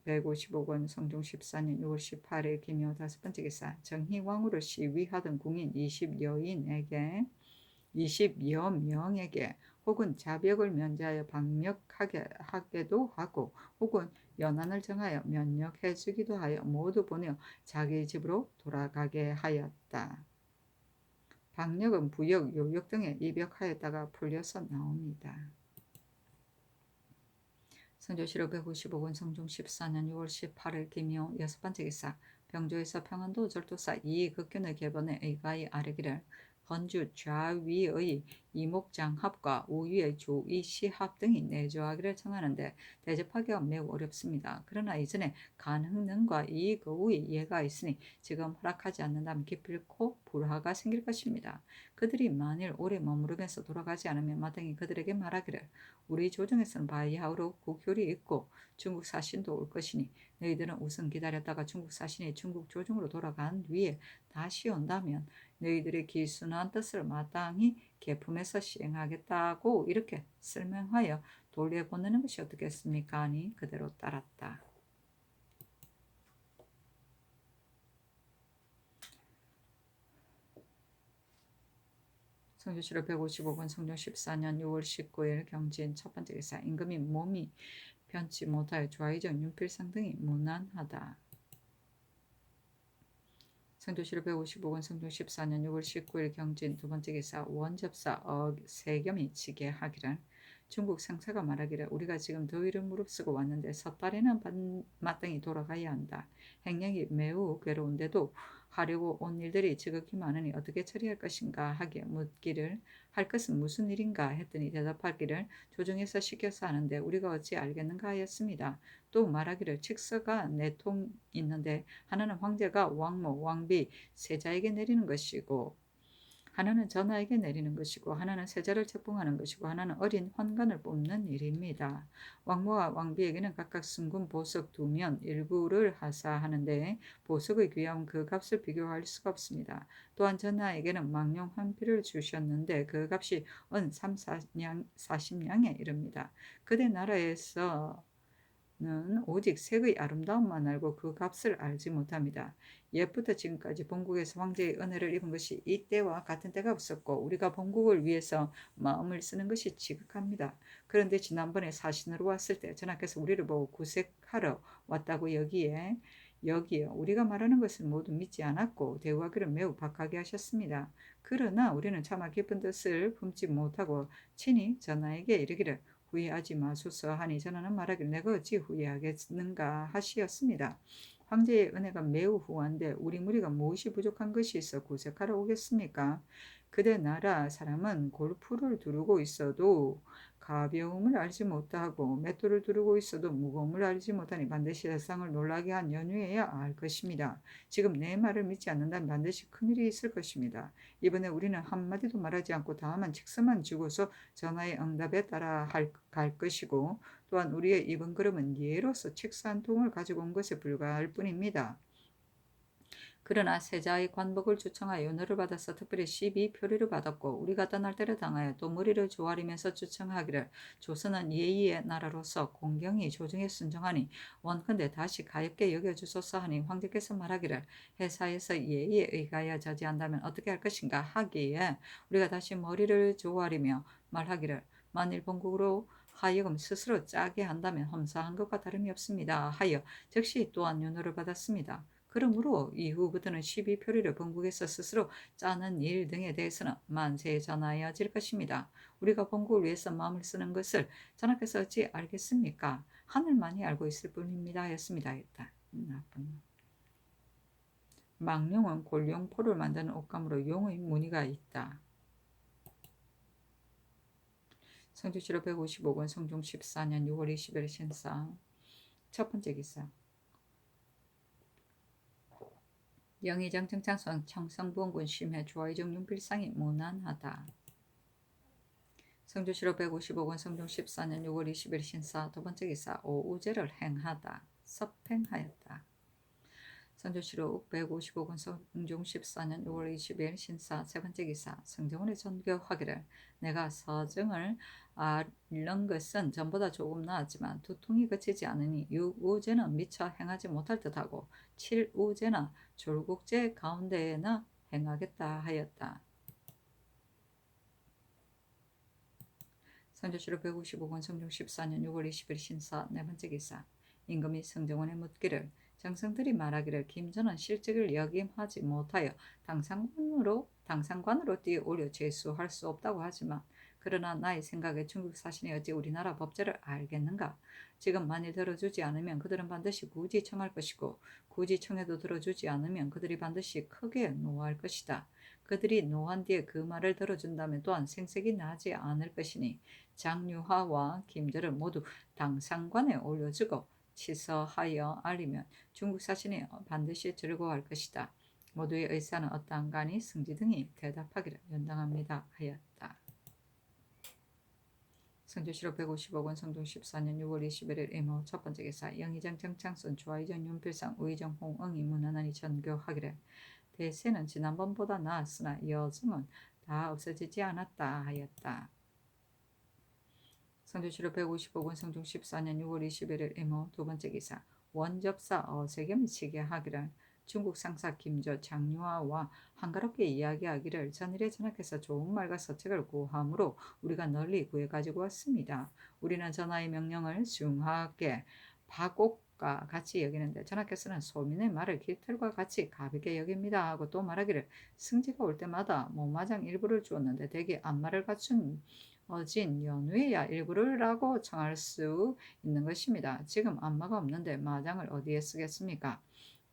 155권 성종 14년 6월 18일 김효 다섯 번째 기사. 정희왕후를 시위하던 궁인 20여 명에게 혹은 자벽을 면제하여 방역하게 하기도 하고 혹은 연한을 정하여 면역해 주기도 하여 모두 보내어 자기 집으로 돌아가게 하였다. 방역은 부역, 요역 등에 입역하였다가 풀려서 나옵니다. 성조실록 195권 성종 14년 6월 18일 김효 여섯 번째 기사. 병조에서 평안도 절도사 이극균의 계번에 의가히 아뢰기를 건주 좌위의 이목장합과 우위의 조이시합 등이 내조하기를 청하는데 대접하기가 매우 어렵습니다. 그러나 이전에 간흥능과 이거의 예가 있으니 지금 허락하지 않는다면 기필코 불화가 생길 것입니다. 그들이 만일 오래 머무르면서 돌아가지 않으면 마땅히 그들에게 말하기를 우리 조정에서는 바이하우로 국효리 있고 중국 사신도 올 것이니 너희들은 우선 기다렸다가 중국 사신이 중국 조정으로 돌아간 뒤에 다시 온다면 너희들의 기순한 뜻을 마땅히 계품해서 시행하겠다고 이렇게 설명하여 돌려보내는 것이 어떻겠습니까? 하니 그대로 따랐다. 성주시로 155번 성종 14년 6월 19일 경진 첫 번째 기사 임금이 몸이 변치 못하여 좌의정 윤필상 등이 무난하다. 성주시로 155번 성종 14년 6월 19일 경진 두 번째 기사 원접사 세겸이 지게하기를 중국 상사가 말하기를 우리가 지금 더위를 무릅쓰고 왔는데 섣달에는 마땅히 돌아가야 한다. 행령이 매우 괴로운데도 하려고 온 일들이 지극히 많으니 어떻게 처리할 것인가 하기에 묻기를 할 것은 무슨 일인가 했더니 대답하기를 조정에서 시켜서 하는데 우리가 어찌 알겠는가 하였습니다. 또 말하기를 칙서가 네 통 있는데 하나는 황제가 왕모, 왕비, 세자에게 내리는 것이고 하나는 전하에게 내리는 것이고 하나는 세자를 책봉하는 것이고 하나는 어린 환관을 뽑는 일입니다. 왕모와 왕비에게는 각각 순금 보석 2면 일구를 하사하는데 보석의 귀함은 그 값을 비교할 수가 없습니다. 또한 전하에게는 망령 환필을 주셨는데 그 값이 은 3, 40냥에 이릅니다. 그대 나라에서 는 오직 색의 아름다움만 알고 그 값을 알지 못합니다. 옛부터 지금까지 본국에서 황제의 은혜를 입은 것이 이때와 같은 때가 없었고 우리가 본국을 위해서 마음을 쓰는 것이 지극합니다. 그런데 지난번에 사신으로 왔을 때 전하께서 우리를 보고 구색하러 왔다고 여기에 우리가 말하는 것을 모두 믿지 않았고 대우하기를 매우 박하게 하셨습니다. 그러나 우리는 차마 깊은 뜻을 품지 못하고 친히 전하에게 이르기를 후회하지 마소서 하니 전하는 말하기를 내가 어찌 후회하겠는가 하시었습니다. 황제의 은혜가 매우 후한데 우리 무리가 무엇이 부족한 것이 있어 구색하러 오겠습니까? 그대 나라 사람은 골프를 두르고 있어도 가벼움을 알지 못하고 맷돌을 두르고 있어도 무거움을 알지 못하니 반드시 세상을 놀라게 한 연후에야 알 것입니다. 지금 내 말을 믿지 않는다면 반드시 큰일이 있을 것입니다. 이번에 우리는 한마디도 말하지 않고 다만 칙서만 주고서 전하의 응답에 따라 갈 것이고 또한 우리의 입은 그릇은 예로서 칙서 한 통을 가지고 온 것에 불과할 뿐입니다. 그러나 세자의 관복을 추청하여 연호를 받아서 특별히 12표리를 받았고 우리가 떠날 때를 당하여 또 무리를 조아리면서 추청하기를 조선은 예의의 나라로서 공경히 조정에 순종하니 원컨대 다시 가엾게 여겨주소서 하니 황제께서 말하기를 해사에서 예의에 의하여 저지한다면 어떻게 할 것인가 하기에 우리가 다시 머리를 조아리며 말하기를 만일 본국으로 하여금 스스로 짜게 한다면 험사한 것과 다름이 없습니다 하여 즉시 또한 연호를 받았습니다. 그러므로 이후부터는 12표리를 본국에서 스스로 짜는 일 등에 대해서는 만세에 전하여질 것입니다. 우리가 본국을 위해서 마음을 쓰는 것을 전하께서 어찌 알겠습니까? 하늘만이 알고 있을 뿐입니다 하였습니다. 나쁜 망룡은 골룡포를 만드는 옷감으로 용의 무늬가 있다. 성주시로 155권 성종 14년 6월 20일 신사 첫 번째 기사 영의정 정창선 청성부원군 심해 조의정 윤필상이 무난하다. 성주시로 155권 성종 14년 6월 20일 신사 두 번째 기사 오우제를 행하다. 섭행하였다. 성주시로 155권 성종 14년 6월 20일 신사 세 번째 기사 성정원의 전교하기를 내가 서정을 앓는 것은 전보다 조금 나았지만 두통이 그치지 않으니 육우제는 미처 행하지 못할 듯하고 칠우제나 졸국제 가운데에나 행하겠다 하였다. 성주시로 155권 성종 14년 6월 20일 신사 네 번째 기사 임금이 성정원에 묻기를 정성들이 말하기를 김전은 실직을 역임하지 못하여 당상관으로 뛰어올려 제수할 수 없다고 하지만 그러나 나의 생각에 중국 사신이 어찌 우리나라 법제를 알겠는가? 지금 만일 들어주지 않으면 그들은 반드시 굳이 청할 것이고 굳이 청해도 들어주지 않으면 그들이 반드시 크게 노할 것이다. 그들이 노한 뒤에 그 말을 들어준다면 또한 생색이 나지 않을 것이니 장유하와 김절을 모두 당상관에 올려주고 치서하여 알리면 중국 사신이 반드시 즐거워할 것이다. 모두의 의사는 어떠한가니 승지 등이 대답하기를 연당합니다 하였다. 성주시로 155권 성종 14년 6월 21일 임호 첫 번째 기사 영의정 정창선 좌의정 윤필상 우의정 홍응이 무난하니 전교하기를 대세는 지난번보다 나았으나 여정은 다 없어지지 않았다 하였다. 성주시로 155권 성종 14년 6월 21일 임호 두 번째 기사 원접사 세겸이 치게 하기를 중국 상사 김저 장유아와 한가롭게 이야기하기를 전일에 전학해서 좋은 말과 서책을 구함으로 우리가 널리 구해 가지고 왔습니다. 우리는 전하의 명령을 중하게 박옥과 같이 여기는데 전하께서는 소민의 말을 깃털과 같이 가볍게 여깁니다 하고 또 말하기를 승지가 올 때마다 모마장 일부를 주었는데 대개 안마를 갖춘 어진 연후에야 일부를라고 청할 수 있는 것입니다. 지금 안마가 없는데 마장을 어디에 쓰겠습니까?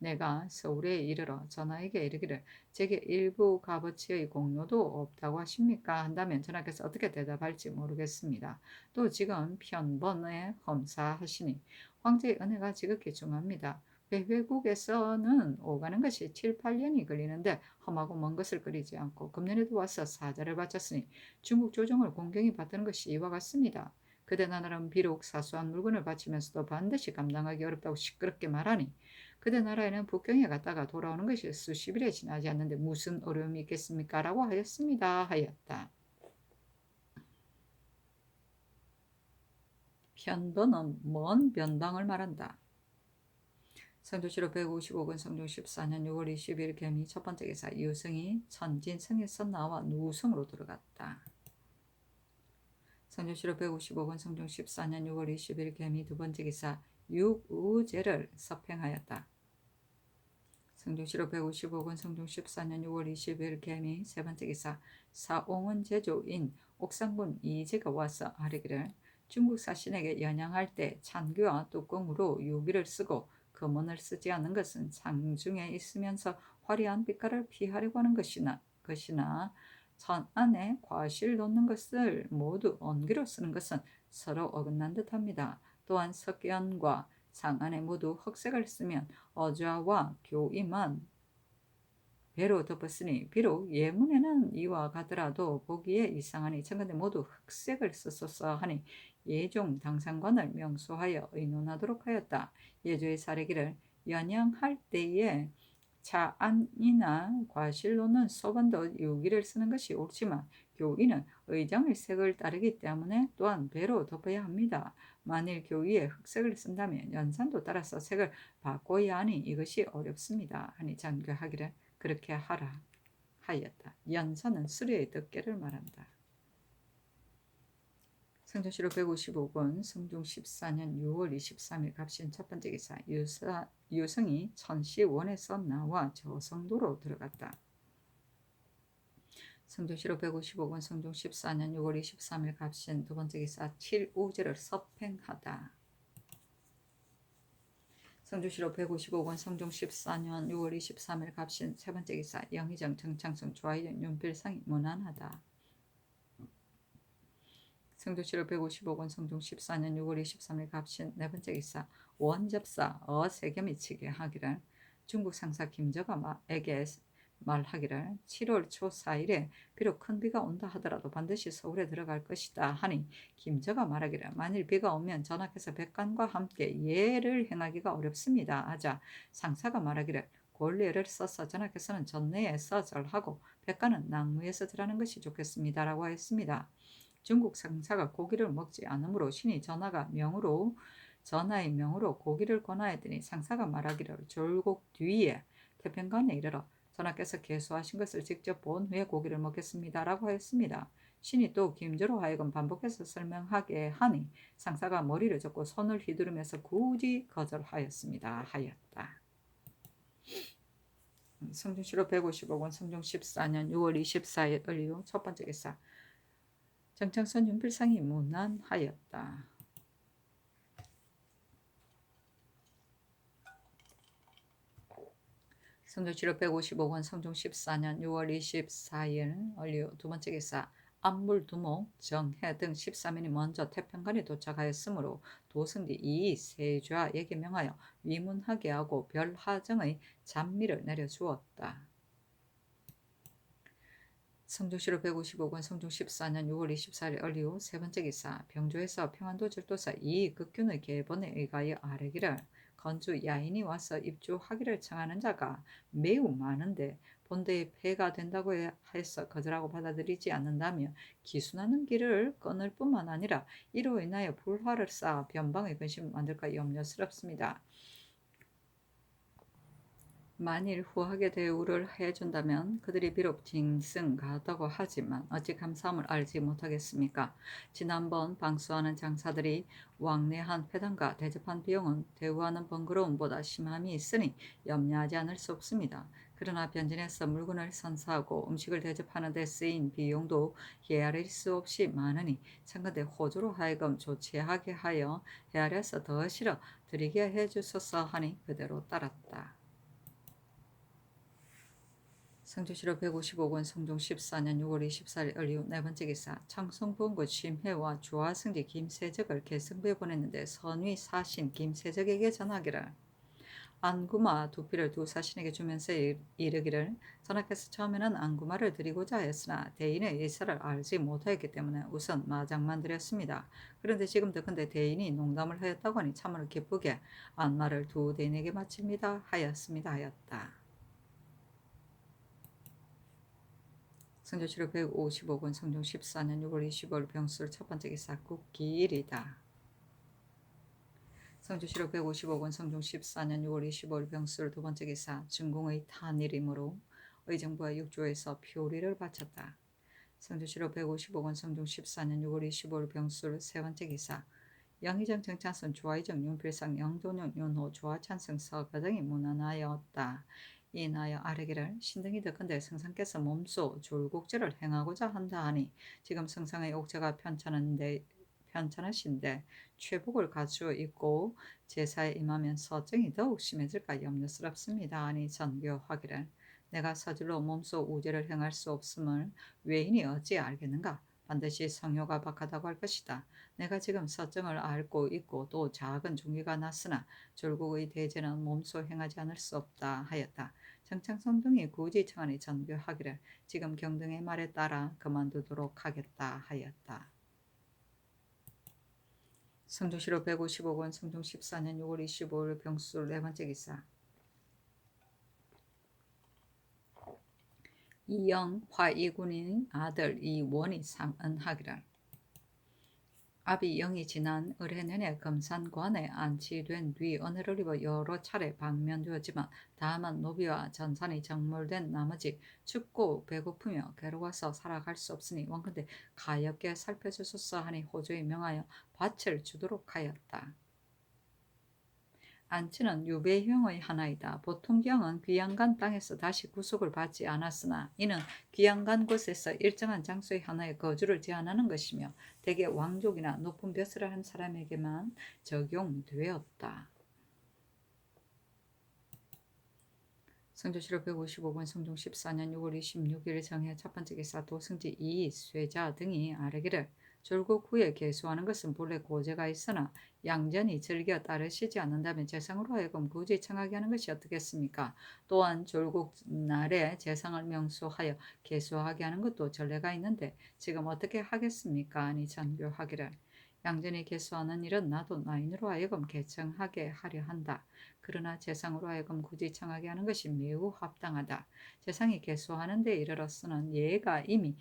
내가 서울에 이르러 전하에게 이르기를 제게 일부 값어치의 공료도 없다고 하십니까? 한다면 전하께서 어떻게 대답할지 모르겠습니다. 또 지금 편번에 검사하시니 황제의 은혜가 지극히 중합니다. 회국에서는 오가는 것이 7, 8년이 걸리는데 험하고 먼 것을 그리지 않고 금년에도 와서 사자를 바쳤으니 중국 조정을 공경히 받드는 것이 이와 같습니다. 그대 나라는 비록 사소한 물건을 바치면서도 반드시 감당하기 어렵다고 시끄럽게 말하니 그대 나라에는 북경에 갔다가 돌아오는 것이 수십일에 지나지 않는데 무슨 어려움이 있겠습니까? 라고 하였습니다. 하였다. 편번은 먼 변방을 말한다. 성조실록 155권 성종 14년 6월 20일 개미 첫 번째 기사 유승이 천진성에서 나와 누성으로 들어갔다. 성조실록 155권 성종 14년 6월 20일 개미 두 번째 기사 육우제를 서팽하였다. 성종실록 155권 성종 14년 6월 20일 개미 세 번째 기사 사옹은 제조인 옥상군 이제가 와서 아뢰기를 중국 사신에게 연양할 때 찬규와 뚜껑으로 유기를 쓰고 금원을 쓰지 않는 것은 상중에 있으면서 화려한 빛깔을 피하려고 하는 것이나 전 안에 과실 놓는 것을 모두 언기로 쓰는 것은 서로 어긋난 듯합니다. 또한 석견과 상 안에 모두 흑색을 쓰면 어좌와 교이만 배로 덮었으니 비록 예문에는 이와 같더라도 보기에 이상하니 청근대 모두 흑색을 썼소서 하니 예종 당상관을 명수하여 의논하도록 하였다. 예조의 사례기를 연양할 때에 차안이나 과실로는 소반도 유기를 쓰는 것이 옳지만 교이는 의장의 색을 따르기 때문에 또한 배로 덮어야 합니다. 만일 교이에 흑색을 쓴다면 연산도 따라서 색을 바꿔야 하니 이것이 어렵습니다. 하니 장교하기를 그렇게 하라 하였다. 연산은 수레의 덮개를 말한다. 성종실록 155권 성종 14년 6월 23일 갑신 첫 번째 기사 유성이 천시원에서 나와 저성도로 들어갔다. 성종실록 155권 성종 14년 6월 23일 갑신 두 번째 기사 칠우제를 서팽하다. 성종실록 155권 성종 14년 6월 23일 갑신 세 번째 기사 영의정 정창성 좌의정 윤필상이 무난하다. 성종실록 155권 성종 14년 6월 23일 갑신 네 번째 기사 원접사 어세겸이 치게 하기를 중국 상사 김저가에게 말하기를 7월 초 4일에 비록 큰 비가 온다 하더라도 반드시 서울에 들어갈 것이다 하니 김저가 말하기를 만일 비가 오면 전하께서 백관과 함께 예를 행하기가 어렵습니다 하자 상사가 말하기를 권례를 써서 전하께서는 전내에서 절하고 백관은 낭무에서 절하는 것이 좋겠습니다 라고 하였습니다. 중국 상사가 고기를 먹지 않으므로 신이 전하의 명으로 고기를 권하였더니 상사가 말하기를 졸곡 뒤에 태평관에 이르러 전하께서 계수하신 것을 직접 본 후에 고기를 먹겠습니다 라고 하였습니다. 신이 또 김저로 하여금 반복해서 설명하게 하니 상사가 머리를 젓고 손을 휘두르면서 굳이 거절하였습니다 하였다. 성종실록 155권 성종 14년 6월 24일 을류 첫 번째 기사 정창선 윤필상이 무난하였다. 성종실록 155권 성종 14년 6월 24일 을류 두 번째 기사 안물 두목 정해 등 13인이 먼저 태평관에 도착하였으므로 도승기 이 세좌에게 명하여 위문하게 하고 별하정의 잔미를 내려주었다. 성종실록 155권 성종 14년 6월 24일 을류 세 번째 기사 병조에서 평안도 절도사 이극균의 계본에 의하여 아뢰기를 건주 야인이 와서 입주하기를 청하는 자가 매우 많은데 본대에 폐가 된다고 해서 거절하고 받아들이지 않는다면 기순하는 길을 끊을 뿐만 아니라 이로 인하여 불화를 쌓아 변방의 근심을 만들까 염려스럽습니다. 만일 후하게 대우를 해준다면 그들이 비록 징승가하다고 하지만 어찌 감사함을 알지 못하겠습니까? 지난번 방수하는 장사들이 왕래한 회당과 대접한 비용은 대우하는 번거로움보다 심함이 있으니 염려하지 않을 수 없습니다. 그러나 변진해서 물건을 선사하고 음식을 대접하는 데 쓰인 비용도 헤아릴 수 없이 많으니 청컨대 호주로 하여금 조치하게 하여 헤아려서 더 실어 드리게 해주소서 하니 그대로 따랐다. 성주시로 155권 성종 14년 6월 24일 을이후 네 번째 기사 청송부원고 심혜와 주하승지 김세적을 개성부에 보냈는데 선위 사신 김세적에게 전하기를 안구마 두 피를 두 사신에게 주면서 이르기를 전하께서 처음에는 안구마를 드리고자 했으나 대인의 의사를 알지 못하였기 때문에 우선 마장만 드렸습니다. 그런데 지금 듣건대 대인이 농담을 하였다고 하니 참으로 기쁘게 안마를 두 대인에게 바칩니다 하였습니다 하였다. 성조실록 155권 성종 14년 6월 25일 병술 첫 번째 기사 국기일이다. 성조실록 155권 성종 14년 6월 25일 병술 두 번째 기사 중궁의 탄일이므로 의정부와 육조에서 표리를 바쳤다. 성조실록 155권 성종 14년 6월 25일 병술 세 번째 기사 영의정 정찬선 조하의정 윤필상 영돈용 윤호 조하찬성 서가정이 문안하였다. 이나여 아뢰기를 신등이 듣건대 성상께서 몸소 졸곡제를 행하고자 한다 하니 지금 성상의 옥체가 편찮으신데 최복을 갖추어 있고 제사에 임하면 서증이 더욱 심해질까 염려스럽습니다 하니 전교하기를 내가 서질로 몸소 우제를 행할 수 없음을 외인이 어찌 알겠는가? 반드시 성효가 박하다고 할 것이다. 내가 지금 서증을 앓고 있고 또 작은 종기가 났으나 졸국의 대제는 몸소 행하지 않을 수 없다 하였다. 정창성 등이 굳이 청하니 전교하기를 지금 경등의 말에 따라 그만두도록 하겠다 하였다. 성조실록 155권 성종 14년 6월 25일 병술 네 번째 기사 이영화 이군의 아들 이원이 상언하기를 아비 영이 지난 을해 내내 금산관에 안치된 뒤 은혜를 입어 여러 차례 방면되었지만 다만 노비와 전산이 정몰된 나머지 춥고 배고프며 괴로워서 살아갈 수 없으니 원컨대 가엾게 살펴주소서 하니 호조에 명하여 밭을 주도록 하였다. 안치는 유배형의 하나이다. 보통 경은 귀양간 땅에서 다시 구속을 받지 않았으나 이는 귀양간 곳에서 일정한 장소의 하나에 거주를 제한하는 것이며 대개 왕족이나 높은 벼슬을 한 사람에게만 적용되었다. 성조실록 155권 성종 14년 6월 26일 정해 첫 번째 기사 도승지 이 쇠자 등이 아뢰기를 졸국 후에 계수하는 것은 본래 고제가 있으나 양전이 즐겨 따르시지 않는다면 재상으로 하여금 굳이 청하게 하는 것이 어떻겠습니까? 또한 졸국 날에 재상을 명수하여 계수하게 하는 것도 전례가 있는데 지금 어떻게 하겠습니까? 아니 전교하기를 양전이 계수하는 일은 나도 나인으로 하여금 개청하게 하려 한다. 그러나 재상으로 하여금 굳이 청하게 하는 것이 매우 합당하다. 재상이 계수하는 데 이르러서는 예가 이미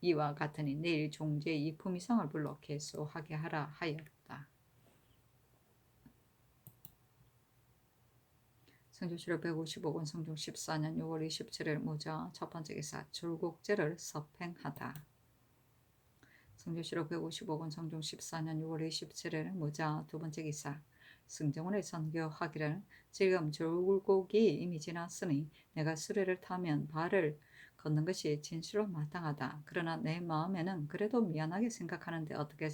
이와 같으니 내일 종제 이품이성을 불러 계수하게 하라 하였다. 성조실록 155권 성종 14년 6월 27일 무저 첫 번째 기사 졸곡제를 서팽하다. 성조실록 155권 성종 14년 6월 27일 무저 두 번째 기사 승정원의 선교하기를 지금 졸곡이 이미 지났으니 내가 수레를 타면 발을 걷는 것이 진실로 마땅하다. 그러나 내 마음에는 그래도 미안하게 생각하는데 어떻게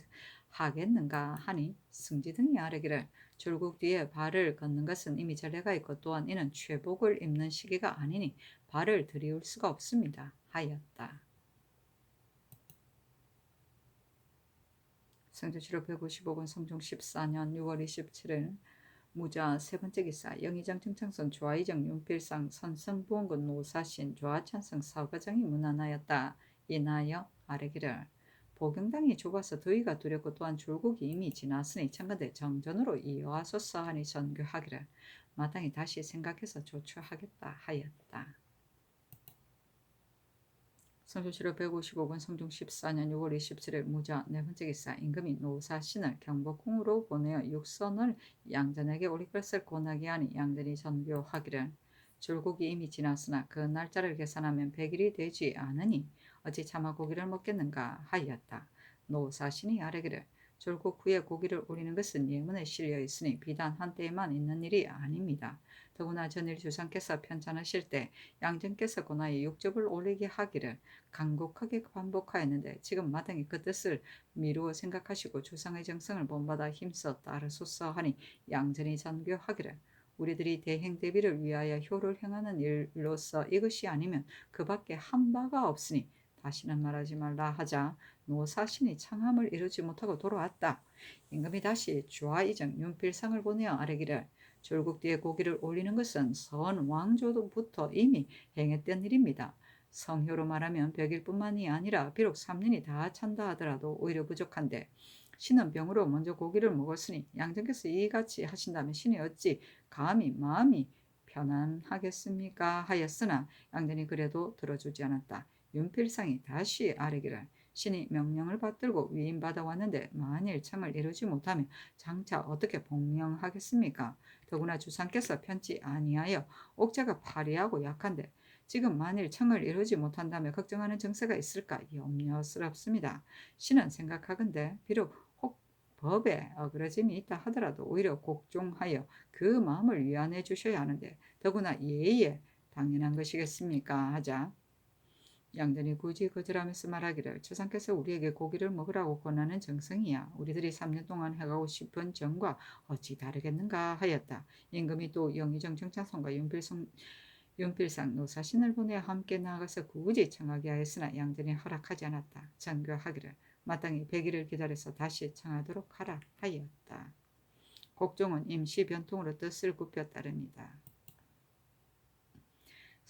하겠는가 하니 승지 등이 아뢰기를 졸국 뒤에 발을 걷는 것은 이미 전례가 있고 또한 이는 최복을 입는 시기가 아니니 발을 들이울 수가 없습니다 하였다. 성조실록 155권 성종 14년 6월 27일 무자 세 번째 기사 영의정 정창선 조하의정 윤필상 선성부원군 노사신 조하찬성 사과장이 문안하였다. 이나여 아뢰기를 보경당이 좁아서 더위가 두렵고 또한 졸국이 이미 지났으니 청컨대 정전으로 이어하소서 하니 전교하기를 마땅히 다시 생각해서 조처하겠다 하였다. 성조실록 155권 성종 14년 6월 27일 무자 네 번째 기사 임금이 노사신을 경복궁으로 보내어 육선을 양전에게 올릴 것을 권하게 하니 양전이 전교하기를 줄곡이 이미 지났으나 그 날짜를 계산하면 100일이 되지 않으니 어찌 차마 고기를 먹겠는가 하였다. 노사신이 아뢰기를 졸국 후에 고기를 올리는 것은 예문에 실려 있으니 비단 한때에만 있는 일이 아닙니다. 더구나 전일 주상께서 편찬하실 때 양정께서 고나에 육즙을 올리게 하기를 간곡하게 반복하였는데 지금 마땅히 그 뜻을 미루어 생각하시고 주상의 정성을 본받아 힘써 따르소서 하니 양전이 전교하기를 우리들이 대행 대비를 위하여 효를 행하는 일로서 이것이 아니면 그 밖에 한 바가 없으니 다시는 말하지 말라 하자 노사신이 창함을 이루지 못하고 돌아왔다. 임금이 다시 주하이정 윤필상을 보내어 아뢰기를 졸국 뒤에 고기를 올리는 것은 선 왕조부터 이미 행했던 일입니다. 성효로 말하면 100일뿐만이 아니라 비록 3년이 다 찬다 하더라도 오히려 부족한데 신은 병으로 먼저 고기를 먹었으니 양정께서 이같이 하신다면 신이 어찌 감히 마음이 편안하겠습니까 하였으나 양전이 그래도 들어주지 않았다. 윤필상이 다시 아뢰기를 신이 명령을 받들고 위임받아 왔는데 만일 청을 이루지 못하면 장차 어떻게 복명하겠습니까? 더구나 주상께서 편치 아니하여 옥자가 파리하고 약한데 지금 만일 청을 이루지 못한다면 걱정하는 정세가 있을까 염려스럽습니다. 신은 생각하건대 비록 혹 법에 어그러짐이 있다 하더라도 오히려 곡종하여 그 마음을 위안해 주셔야 하는데 더구나 예의에 당연한 것이겠습니까 하자 양전이 굳이 거절하면서 말하기를 주상께서 우리에게 고기를 먹으라고 권하는 정성이야 우리들이 3년 동안 해가고 싶은 정과 어찌 다르겠는가 하였다. 임금이 또 영의정 정찬성과 윤필상 노사신을 보내 함께 나아가서 굳이 청하게 하였으나 양전이 허락하지 않았다. 전교하기를 마땅히 100일을 기다려서 다시 청하도록 하라 하였다. 곡종은 임시 변통으로 뜻을 굽혀 따릅니다.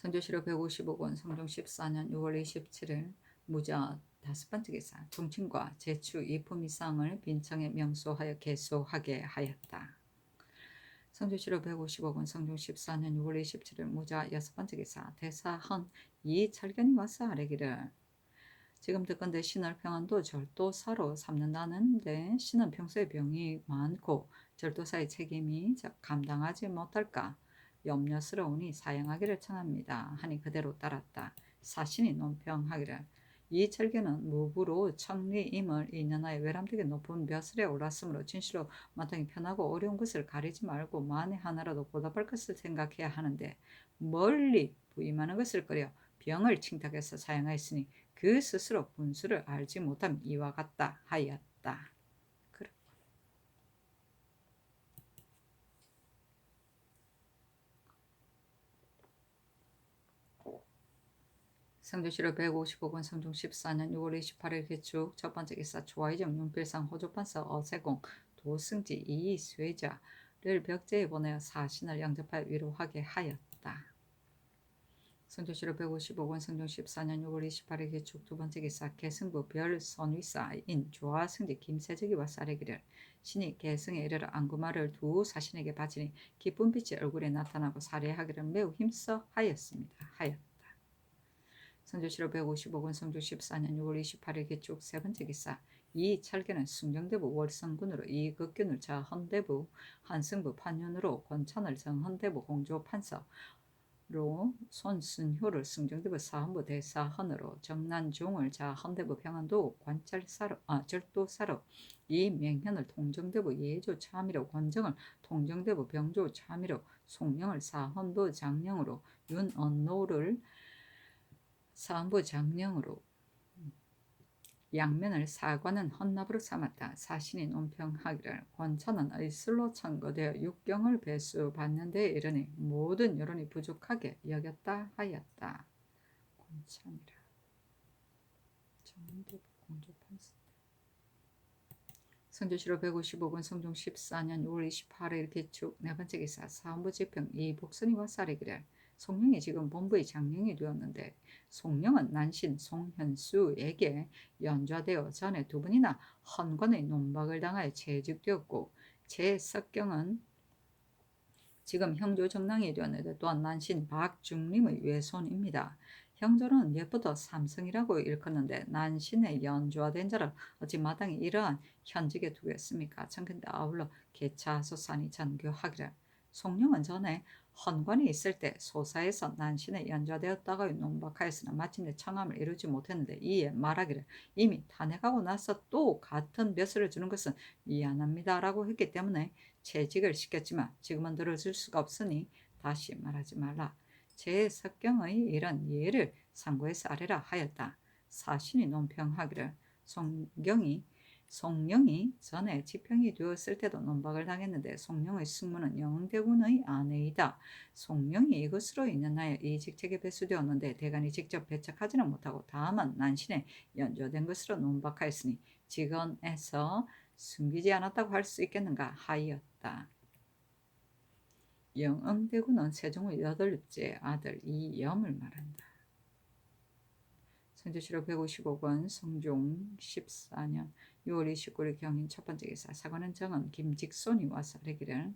선조실록 155권 성종 14년 6월 27일 무자 5번째 기사 종친과 제추 2품 이상을 빈청에 명소하여 개소하게 하였다. 성조실록 155권 성종 14년 6월 27일 무자 6번째 기사 대사헌 이철견이 와서 아뢰기를 지금 듣건대 신을 평안도 절도사로 삼는다는데 신은 평소에 병이 많고 절도사의 책임이 감당하지 못할까 염려스러우니 사양하기를 청합니다. 하니 그대로 따랐다. 사신이 논평하기를 이 철견은 무부로 청리임을 2년하에 외람되게 높은 벼슬에 올랐으므로 진실로 마땅히 편하고 어려운 것을 가리지 말고 만에 하나라도 보답할 것을 생각해야 하는데 멀리 부임하는 것을 꺼려 병을 칭탁해서 사양하였으니 그 스스로 분수를 알지 못함 이와 같다 하였다. 성조실록 155권 성종 14년 6월 28일 개축 첫번째 기사 조하이정 윤필상 호조판서 어세공 도승지 이수혜자를 벽제에 보내어 사신을 영접하여 위로하게 하였다. 성조실록 155권 성종 14년 6월 28일 개축 두번째 기사 개승부 별선위사인 조하승지 김세적이 와서 아뢰기를 신이 개승에 이르러 안구마를 두 사신에게 바치니 기쁜 빛이 얼굴에 나타나고 살해하기를 매우 힘써 하였습니다. 선조실록 155권 성조 14년 6월 28일 개축 세번째 기사 이 찰계는 숭정대부 월성군으로 이 극균을 자헌대부 한승부 판윤으로 권찬을 정헌대부 공조판서로 손순효를 숭정대부 사헌부 대사헌으로 정난종을 자헌대부 평안도 절도사로 이명현을 통정대부 예조 참의로 권정을 통정대부 병조 참의로 송영을 사헌부 장령으로 윤언노를 사헌부 장령으로 양면을 사관은 헌납으로 삼았다. 사신이 논평하기를 권찬은 의술로 청거되어 육경을 배수받는 데 이르니 모든 여론이 부족하게 여겼다 하였다. 권찬이라 정대부 공조판서 성조실록 155권 성종 14년 6월 28일 개축 네번째 기사 사헌부 지평 이복선이 와서 아뢰기를 송영이 지금 본부의 장령이 되었는데 송영은 난신 송현수에게 연좌되어 전에 두 번이나 헌관의 논박을 당하여 재직되었고 제석경은 지금 형조 정랑이 되었는데 또한 난신 박중림의 외손입니다. 형조는 옛부터 삼성이라고 일컫는데 난신의 연좌된 자를 어찌 마땅히 이러한 현직에 두겠습니까? 청근대 아울러 개차소산이 전교하기를 송룡은 전에 헌관이 있을 때 소사에서 난신에 연좌되었다가 논박하였으나 마침내 청함을 이루지 못했는데 이에 말하기를 이미 탄핵하고 나서 또 같은 벼슬을 주는 것은 미안합니다라고 했기 때문에 채직을 시켰지만 지금은 들어줄 수가 없으니 다시 말하지 말라. 제석경의 이런 예를 상고해서 아래라 하였다. 사신이 논평하기를 송룡이 전에 지평이 되었을 때도 논박을 당했는데 송룡의 승무는 영대군의 아내이다. 송룡이 이것으로 인하여 이 직책에 배수되었는데 대간이 직접 배척하지는 못하고 다만 난신에 연좌된 것으로 논박하였으니 직언에서 숨기지 않았다고 할 수 있겠는가 하였다. 영응대군은 세종의 8째 아들 이염을 말한다. 선조실록 155권 성종 14년 6월 29일 경인 첫 번째 기사 사관은 정은 김직손이 와서 이르기를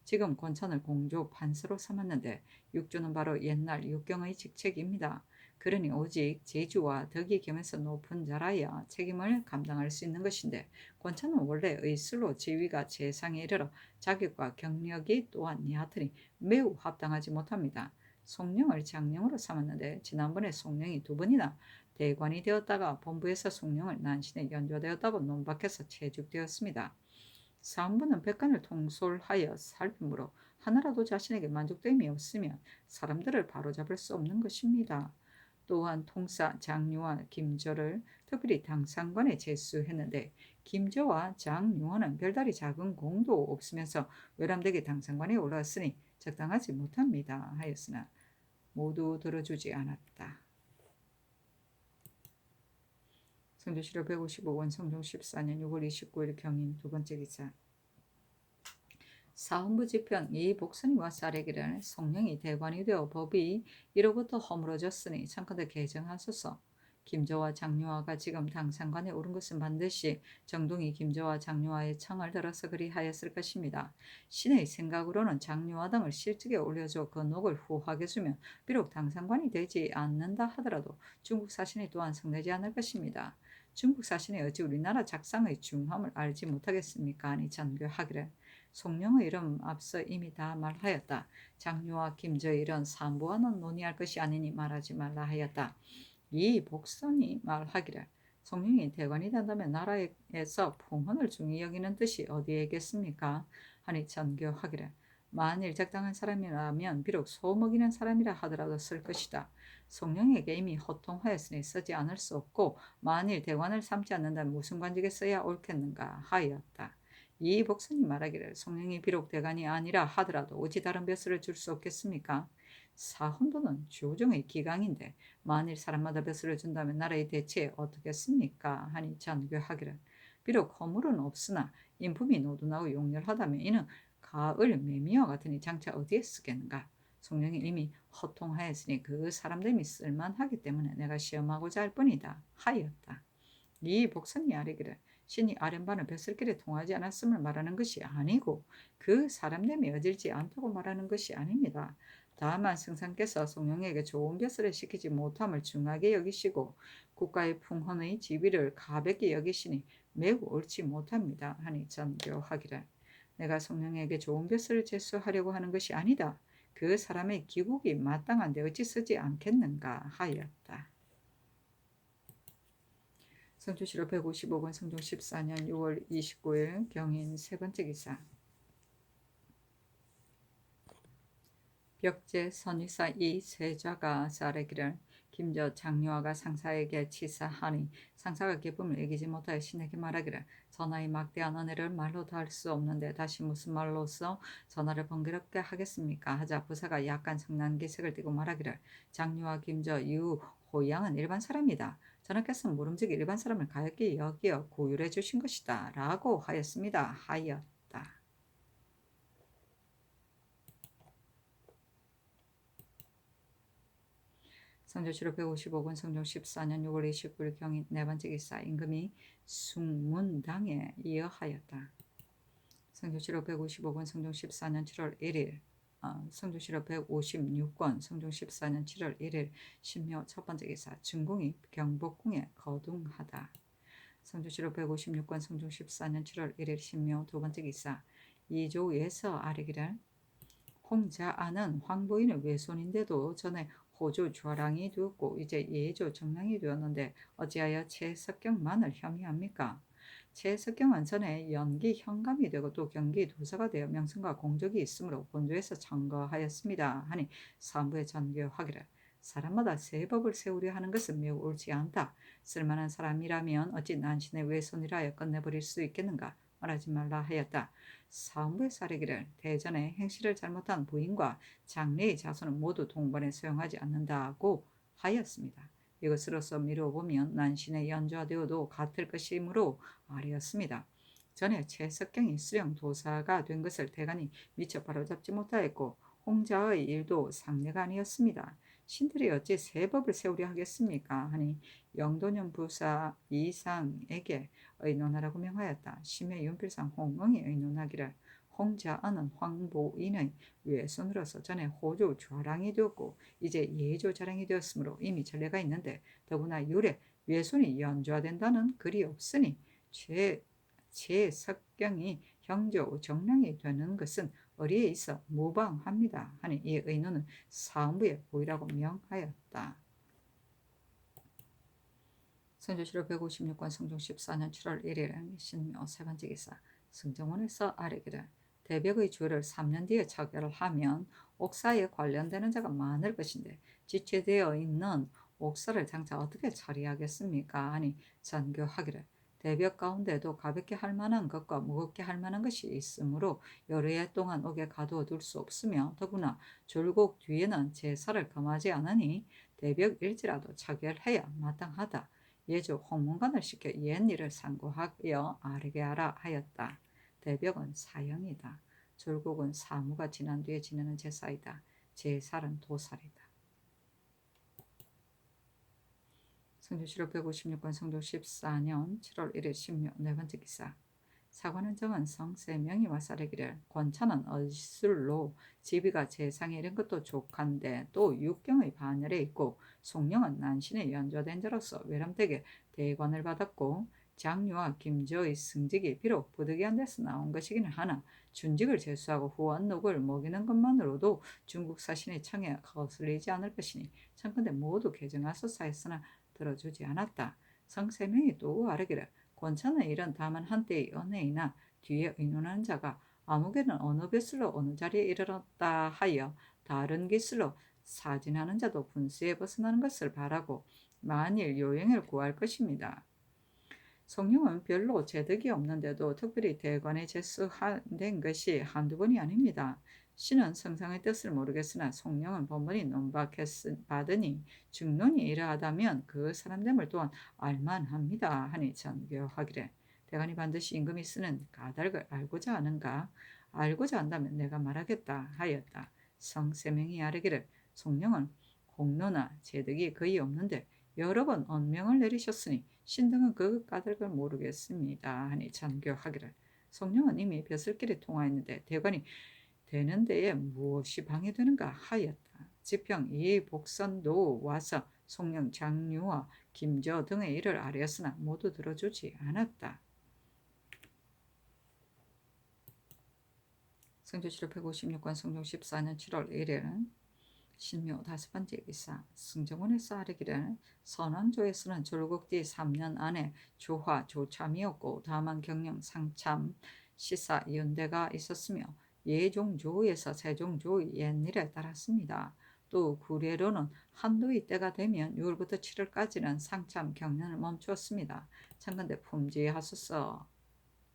지금 권천을 공조 판서로 삼았는데 육조는 바로 옛날 육경의 직책입니다. 그러니 오직 제주와 덕이 겸해서 높은 자라야 책임을 감당할 수 있는 것인데 권천은 원래 의술로 지위가 재상에 이르러 자격과 경력이 또한 얕으니 매우 합당하지 못합니다. 송룡을 장령으로 삼았는데 지난번에 송룡이 2번이나 대관이 되었다가 본부에서 송룡을 난신에 연좌되었다고 논박해서 체죽되었습니다. 사헌부는 백관을 통솔하여 살피므로 하나라도 자신에게 만족됨이 없으면 사람들을 바로잡을 수 없는 것입니다. 또한 통사 장유와 김저를 특별히 당상관에 제수했는데 김저와 장유와는 별다리 작은 공도 없으면서 외람되게 당상관에 올라왔으니 적당하지 못합니다 하였으나 모두 들어주지 않았다. 성조실록 155권 성종 14년 6월 29일 경인 두 번째 기사 사헌부 지평 이 복선이 와서 아뢰기를 송룡이 대관이 되어 법이 이로부터 허물어졌으니 청컨대 개정하소서. 김저와 장유아가 지금 당상관에 오른 것은 반드시 정동이 김저와 장유아의 청을 들어서 그리하였을 것입니다. 신의 생각으로는 장유아 등을 실직에 올려줘 그 녹을 후하게 주면 비록 당상관이 되지 않는다 하더라도 중국 사신이 또한 성내지 않을 것입니다. 중국 사신이 어찌 우리나라 작상의 중함을 알지 못하겠습니까? 아니 전교하기를 송룡의 이름 앞서 이미 다 말하였다. 장유와 김저의 이런 산부와는 논의할 것이 아니니 말하지 말라 하였다. 이 복선이 말하기를 송룡이 대관이 된다면 나라에서 풍헌을 중히 여기는 뜻이 어디에 있겠습니까? 하니 전교하기를 만일 적당한 사람이라면 비록 소 먹이는 사람이라 하더라도 쓸 것이다. 송룡에게 이미 호통하였으니 쓰지 않을 수 없고 만일 대관을 삼지 않는다면 무슨 관직에 써야 옳겠는가 하였다. 이 복선이 말하기를 송룡이 비록 대간이 아니라 하더라도 어찌 다른 벼슬을 줄 수 없겠습니까? 사헌부는 조정의 기강인데 만일 사람마다 벼슬을 준다면 나라의 대체에 어떻겠습니까? 하니 전교하기를 비록 허물은 없으나 인품이 노둔하고 용렬하다면 이는 가을 매미와 같으니 장차 어디에 쓰겠는가? 송룡이 이미 허통하였으니 그 사람들이 쓸만하기 때문에 내가 시험하고자 할 뿐이다 하였다. 이 복선이 아뢰기를 신이 아련반을 벼슬길에 통하지 않았음을 말하는 것이 아니고 그 사람됨이 어질지 않다고 말하는 것이 아닙니다. 다만 승상께서 송룡에게 좋은 벼슬을 시키지 못함을 중하게 여기시고 국가의 풍헌의 지위를 가볍게 여기시니 매우 옳지 못합니다 하니 전교하기를 내가 송룡에게 좋은 벼슬을 제수하려고 하는 것이 아니다. 그 사람의 기국이 마땅한데 어찌 쓰지 않겠는가 하였다. 성조실록 155권 성종 14년 6월 29일 경인 세 번째 기사 벽제 선의사 이 세자가 사례기를 김저 장유아가 상사에게 치사하니 상사가 기쁨을 이기지 못하여 신에게 말하기를 전하의 막대한 은혜를 말로 다 할 수 없는데 다시 무슨 말로써 전하를 번거롭게 하겠습니까? 하자 부사가 약간 성난 기색을 띠고 말하기를 장유아 김저 유 호양은 일반 사람이다. 전하께서는 모름지기 일반 사람을 가볍게 여기어 고율해 주신 것이다 라고 하였습니다 하였다. 성조실록 155권 성종 14년 6월 29일 경인 네 번째 기사 임금이 숭문당에 이어하였다. 성조실록 155권 성종 14년 7월 1일 성조실록 156권 성종 14년 7월 1일 신묘 첫 번째 기사 중궁이 경복궁에 거둥하다. 성조실록 156권 성종 14년 7월 1일 신묘 두 번째 기사 이조에서 아뢰기를 홍자아는 황보인의 외손인데도 전에 호조 좌랑이 되었고 이제 예조 정랑이 되었는데 어찌하여 최석경만을 혐의합니까? 최석경은 전에 연기 현감이 되고 또 경기 도사가 되어 명성과 공적이 있으므로 본조에서 청거하였습니다. 하니 사무의 전교하기를 사람마다 새 법을 세우려 하는 것은 매우 옳지 않다. 쓸만한 사람이라면 어찌 난신의 외손이라 하여 끝내버릴 수 있겠는가? 말하지 말라 하였다. 사무의 사례기를 대전에 행실을 잘못한 부인과 장래의 자손은 모두 동반에 소용하지 않는다고 하였습니다. 이것으로서 미루어보면 난신에 연좌되어도 같을 것이므로 아뢰었습니다. 전에 최석경이 수령 도사가 된 것을 대간이 미처 바로잡지 못하였고 홍자의 일도 상례가 아니었습니다. 신들이 어찌 새 법을 세우려 하겠습니까? 하니 영도년 부사 이상에게 의논하라고 명하였다. 심해 윤필상 홍응이 의논하기를 홍자은은 황보인의 외손으로서 전에 호조 좌랑이 되었고 이제 예조 자랑이 되었으므로 이미 전례가 있는데 더구나 유래 외손이 연좌된다는 글이 없으니 최석경이 형조 정량이 되는 것은 어리에 있어 무방합니다. 하니 이 의논은 사무에 보이라고 명하였다. 선조실록 156권 성종 14년 7월 1일 신묘 세 번째 기사 승정원에서 아뢰기를 대벽의 주를 3년 뒤에 처결하면 옥사에 관련되는 자가 많을 것인데 지체되어 있는 옥사를 장차 어떻게 처리하겠습니까? 하니 전교하기를 대벽 가운데도 가볍게 할 만한 것과 무겁게 할 만한 것이 있으므로 여러 해 동안 옥에 가두어 둘 수 없으며 더구나 졸곡 뒤에는 제사를 금하지 않으니 대벽일지라도 처결해야 마땅하다. 예조 홍문관을 시켜 옛일을 상고하여 아뢰게 하라 하였다. 대벽은 사형이다. 졸곡은 사무가 지난 뒤에 지내는 제사이다. 제살은 도살이다. 성조실록 156권 성조 14년 7월 1일 신묘 네 번째 기사 사관은 정은 성세명이 와사르기를 권차는 얼술로 지비가 재상에 이른 것도 족한데 또 육경의 반열에 있고 송령은 난신에 연좌된 자로서 외람되게 대관을 받았고 장유와 김저의 승직이 비록 부득이한 데서 나온 것이기는 하나 준직을 제수하고 후원록을 먹이는 것만으로도 중국 사신의 청에 거슬리지 않을 것이니 청컨대 모두 개정하소서 했으나 들어주지 않았다. 성세명이 또 아뢰기를 권차는 이런 다만 한때의 연예이나 뒤에 의논하는 자가 아무개는 어느 뱃슬로 어느 자리에 이르렀다 하여 다른 기슬로 사진하는 자도 분수에 벗어나는 것을 바라고 만일 요행을 구할 것입니다. 성령은 별로 재득이 없는데도 특별히 대관에 제수된 것이 한두 번이 아닙니다. 신은 성상의 뜻을 모르겠으나 성령은 번번이 논박받으니 중론이 이러하다면 그 사람됨을 또한 알만합니다. 하니 전교하기를 대관이 반드시 임금이 쓰는 까닭을 알고자 하는가? 알고자 한다면 내가 말하겠다 하였다. 성세명이 아뢰기를 성령은 공로나 재득이 거의 없는데 여러 번 언명을 내리셨으니 신등은 그 까닭을 모르겠습니다. 하니 전교하기를 성령은 이미 벼슬길이 통하였는데 대관이 되는 데에 무엇이 방해되는가 하였다. 지평 이 복선도 와서 송령 장유와 김저 등의 일을 아뢰었으나 모두 들어주지 않았다. 성조실록 156권 성종 14년 7월 1일 신묘 다섯 번째 기사 승정원에서 아뢰기를 선왕조에서는 졸곡 뒤 3년 안에 조화 조참이었고 다만 경영 상참 시사 연대가 있었으며 예종조에서 세종조의 옛일에 따랐습니다. 또 구례로는 한도의 때가 되면 6월부터 7월까지는 상참 경연을 멈추었습니다. 참건대 품지하소서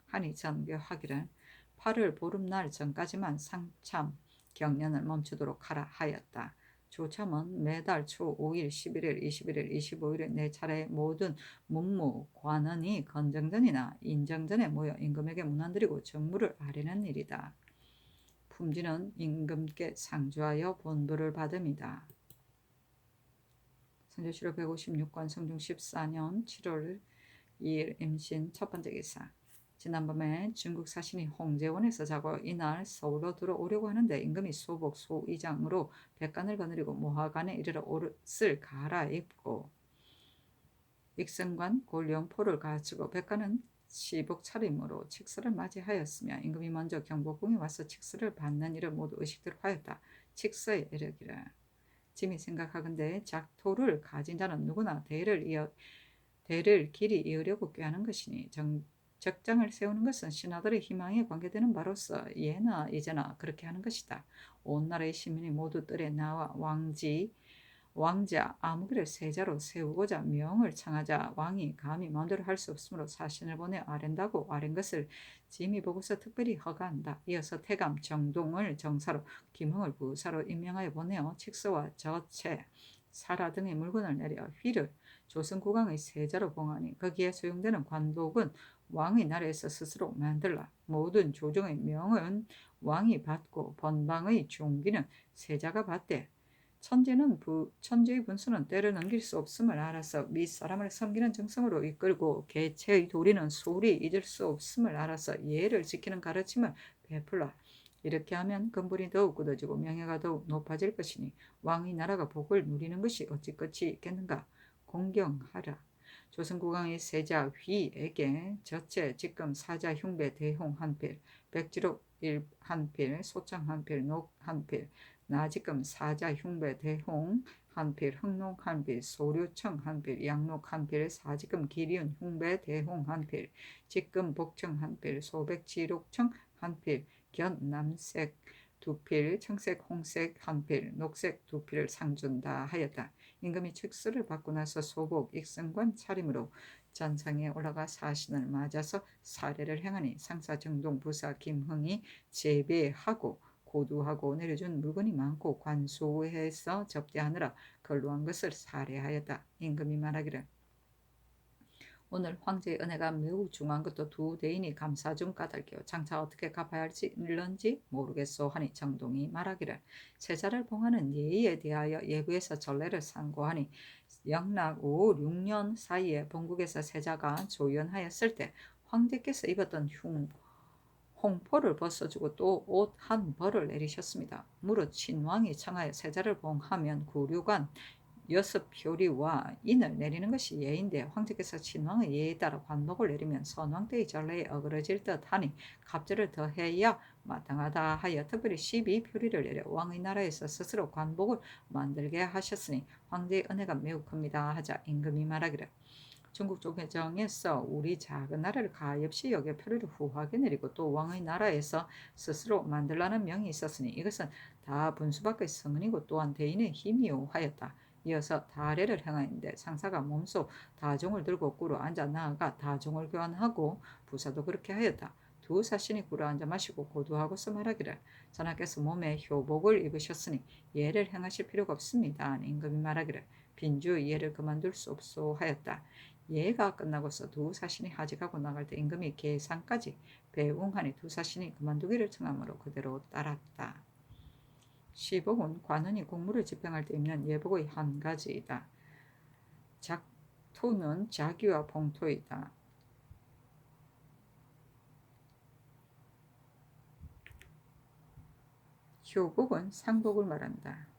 하니 전교하기를 8월 보름날 전까지만 상참 경연을 멈추도록 하라 하였다. 조참은 매달 초 5일, 11일, 21일, 25일에 네 차례 모든 문무, 관원이 건정전이나 인정전에 모여 임금에게 문안드리고 정무를 아뢰는 일이다. 품지는 임금께 상주하여 본부를 받음이다. 성조실록 156권 성종 14년 7월 2일 임신 첫 번째 기사 지난밤에 중국 사신이 홍제원에서 자고 이날 서울로 들어오려고 하는데 임금이 소복 소의장으로 백관을 거느리고 모하관에 이르러 옷을 갈아입고 익성관 골령포를 갖추고 백관은 시복 차림으로 칙서를 맞이하였으며 임금이 먼저 경복궁에 와서 칙서를 받는 일을 모두 의식대로 하였다. 칙서에 이르기를 짐이 생각하건대 작토를 가진 자는 누구나 대를 길이 이으려고 꾀하는 것이니 적장을 세우는 것은 신하들의 희망에 관계되는 바로서 예나 이제나 그렇게 하는 것이다. 온 나라의 시민이 모두 뜰에 나와 왕자 아무개를 세자로 세우고자 명을 청하자 왕이 감히 마음대로 할 수 없으므로 사신을 보내 아랜다고 아랜 것을 짐이 보고서 특별히 허가한다. 이어서 태감 정동을 정사로 김흥을 부사로 임명하여 보내어 칙서와 저체 사라 등의 물건을 내려 휘를 조선국왕의 세자로 봉하니 거기에 소용되는 관복은 왕의 나라에서 스스로 만들라. 모든 조정의 명은 왕이 받고 번방의 종기는 세자가 받되 천재의 분수는 때를 넘길 수 없음을 알아서 밑사람을 섬기는 정성으로 이끌고 개체의 도리는 소리 잊을 수 없음을 알아서 예를 지키는 가르침을 베풀라. 이렇게 하면 건물이 더욱 굳어지고 명예가 더욱 높아질 것이니 왕의 나라가 복을 누리는 것이 어찌 끝이 있겠는가. 공경하라. 조선국왕의 세자 휘에게 저체 직금 사자 흉배 대홍 한필 백지록 일 한필 소창 한필 녹 한필 나지금 사자 흉배 대홍 한필 흥농 한필 소류청 한필 양록 한필 사지금 기리운 흉배 대홍 한필 직금 복청 한필 소백지록청 한필 견 남색 두필 청색 홍색 한필 녹색 두필을 상준다 하였다. 임금이 칙서를 받고 나서 소복 익성관 차림으로 전상에 올라가 사신을 맞아서 사례를 행하니 상사 정동 부사 김흥이 제배하고 고두하고 내려준 물건이 많고 관소해서 접대하느라 걸로한 것을 사례하였다. 임금이 말하기를 오늘 황제의 은혜가 매우 중한 것도 두 대인이 감사 좀 까닭이요 장차 어떻게 갚아야 할지 모르겠소 하니 정동이 말하기를 세자를 봉하는 예의에 대하여 예부에서 전례를 상고하니 영락 5, 6년 사이에 본국에서 세자가 조연하였을 때 황제께서 입었던 홍포를 벗어주고 또 옷 한 벌을 내리셨습니다. 무릇 친왕이 청하여 세자를 봉하면 구류관 6표리와 인을 내리는 것이 예인데 황제께서 친왕의 예에 따라 관복을 내리면 선왕 때의 전례에 어그러질 듯하니 갑절을 더해야 마땅하다 하여 특별히 12표리를 내려 왕의 나라에서 스스로 관복을 만들게 하셨으니 황제의 은혜가 매우 큽니다 하자 임금이 말하기를 중국 조정에서 우리 작은 나라를 가엾이 여겨 표류를 후하게 내리고 또 왕의 나라에서 스스로 만들라는 명이 있었으니 이것은 다 분수 밖의 성은이고 또한 대인의 힘이요 하였다. 이어서 다례를 행하는데 상사가 몸소 다종을 들고 꿇어 앉아 나아가 다종을 교환하고 부사도 그렇게 하였다. 두 사신이 꿇어 앉아 마시고 고두하고서 말하기를 전하께서 몸에 효복을 입으셨으니 예를 행하실 필요가 없습니다. 임금이 말하기를 빈주 예를 그만둘 수 없소 하였다. 예가 끝나고서 두 사신이 하직하고 나갈 때 임금이 계상까지 배웅하니 두 사신이 그만두기를 청하므로 그대로 따랐다. 시복은 관원이 공무를 집행할 때 입는 예복의 한 가지이다. 작토는 자기와 봉토이다. 효복은 상복을 말한다.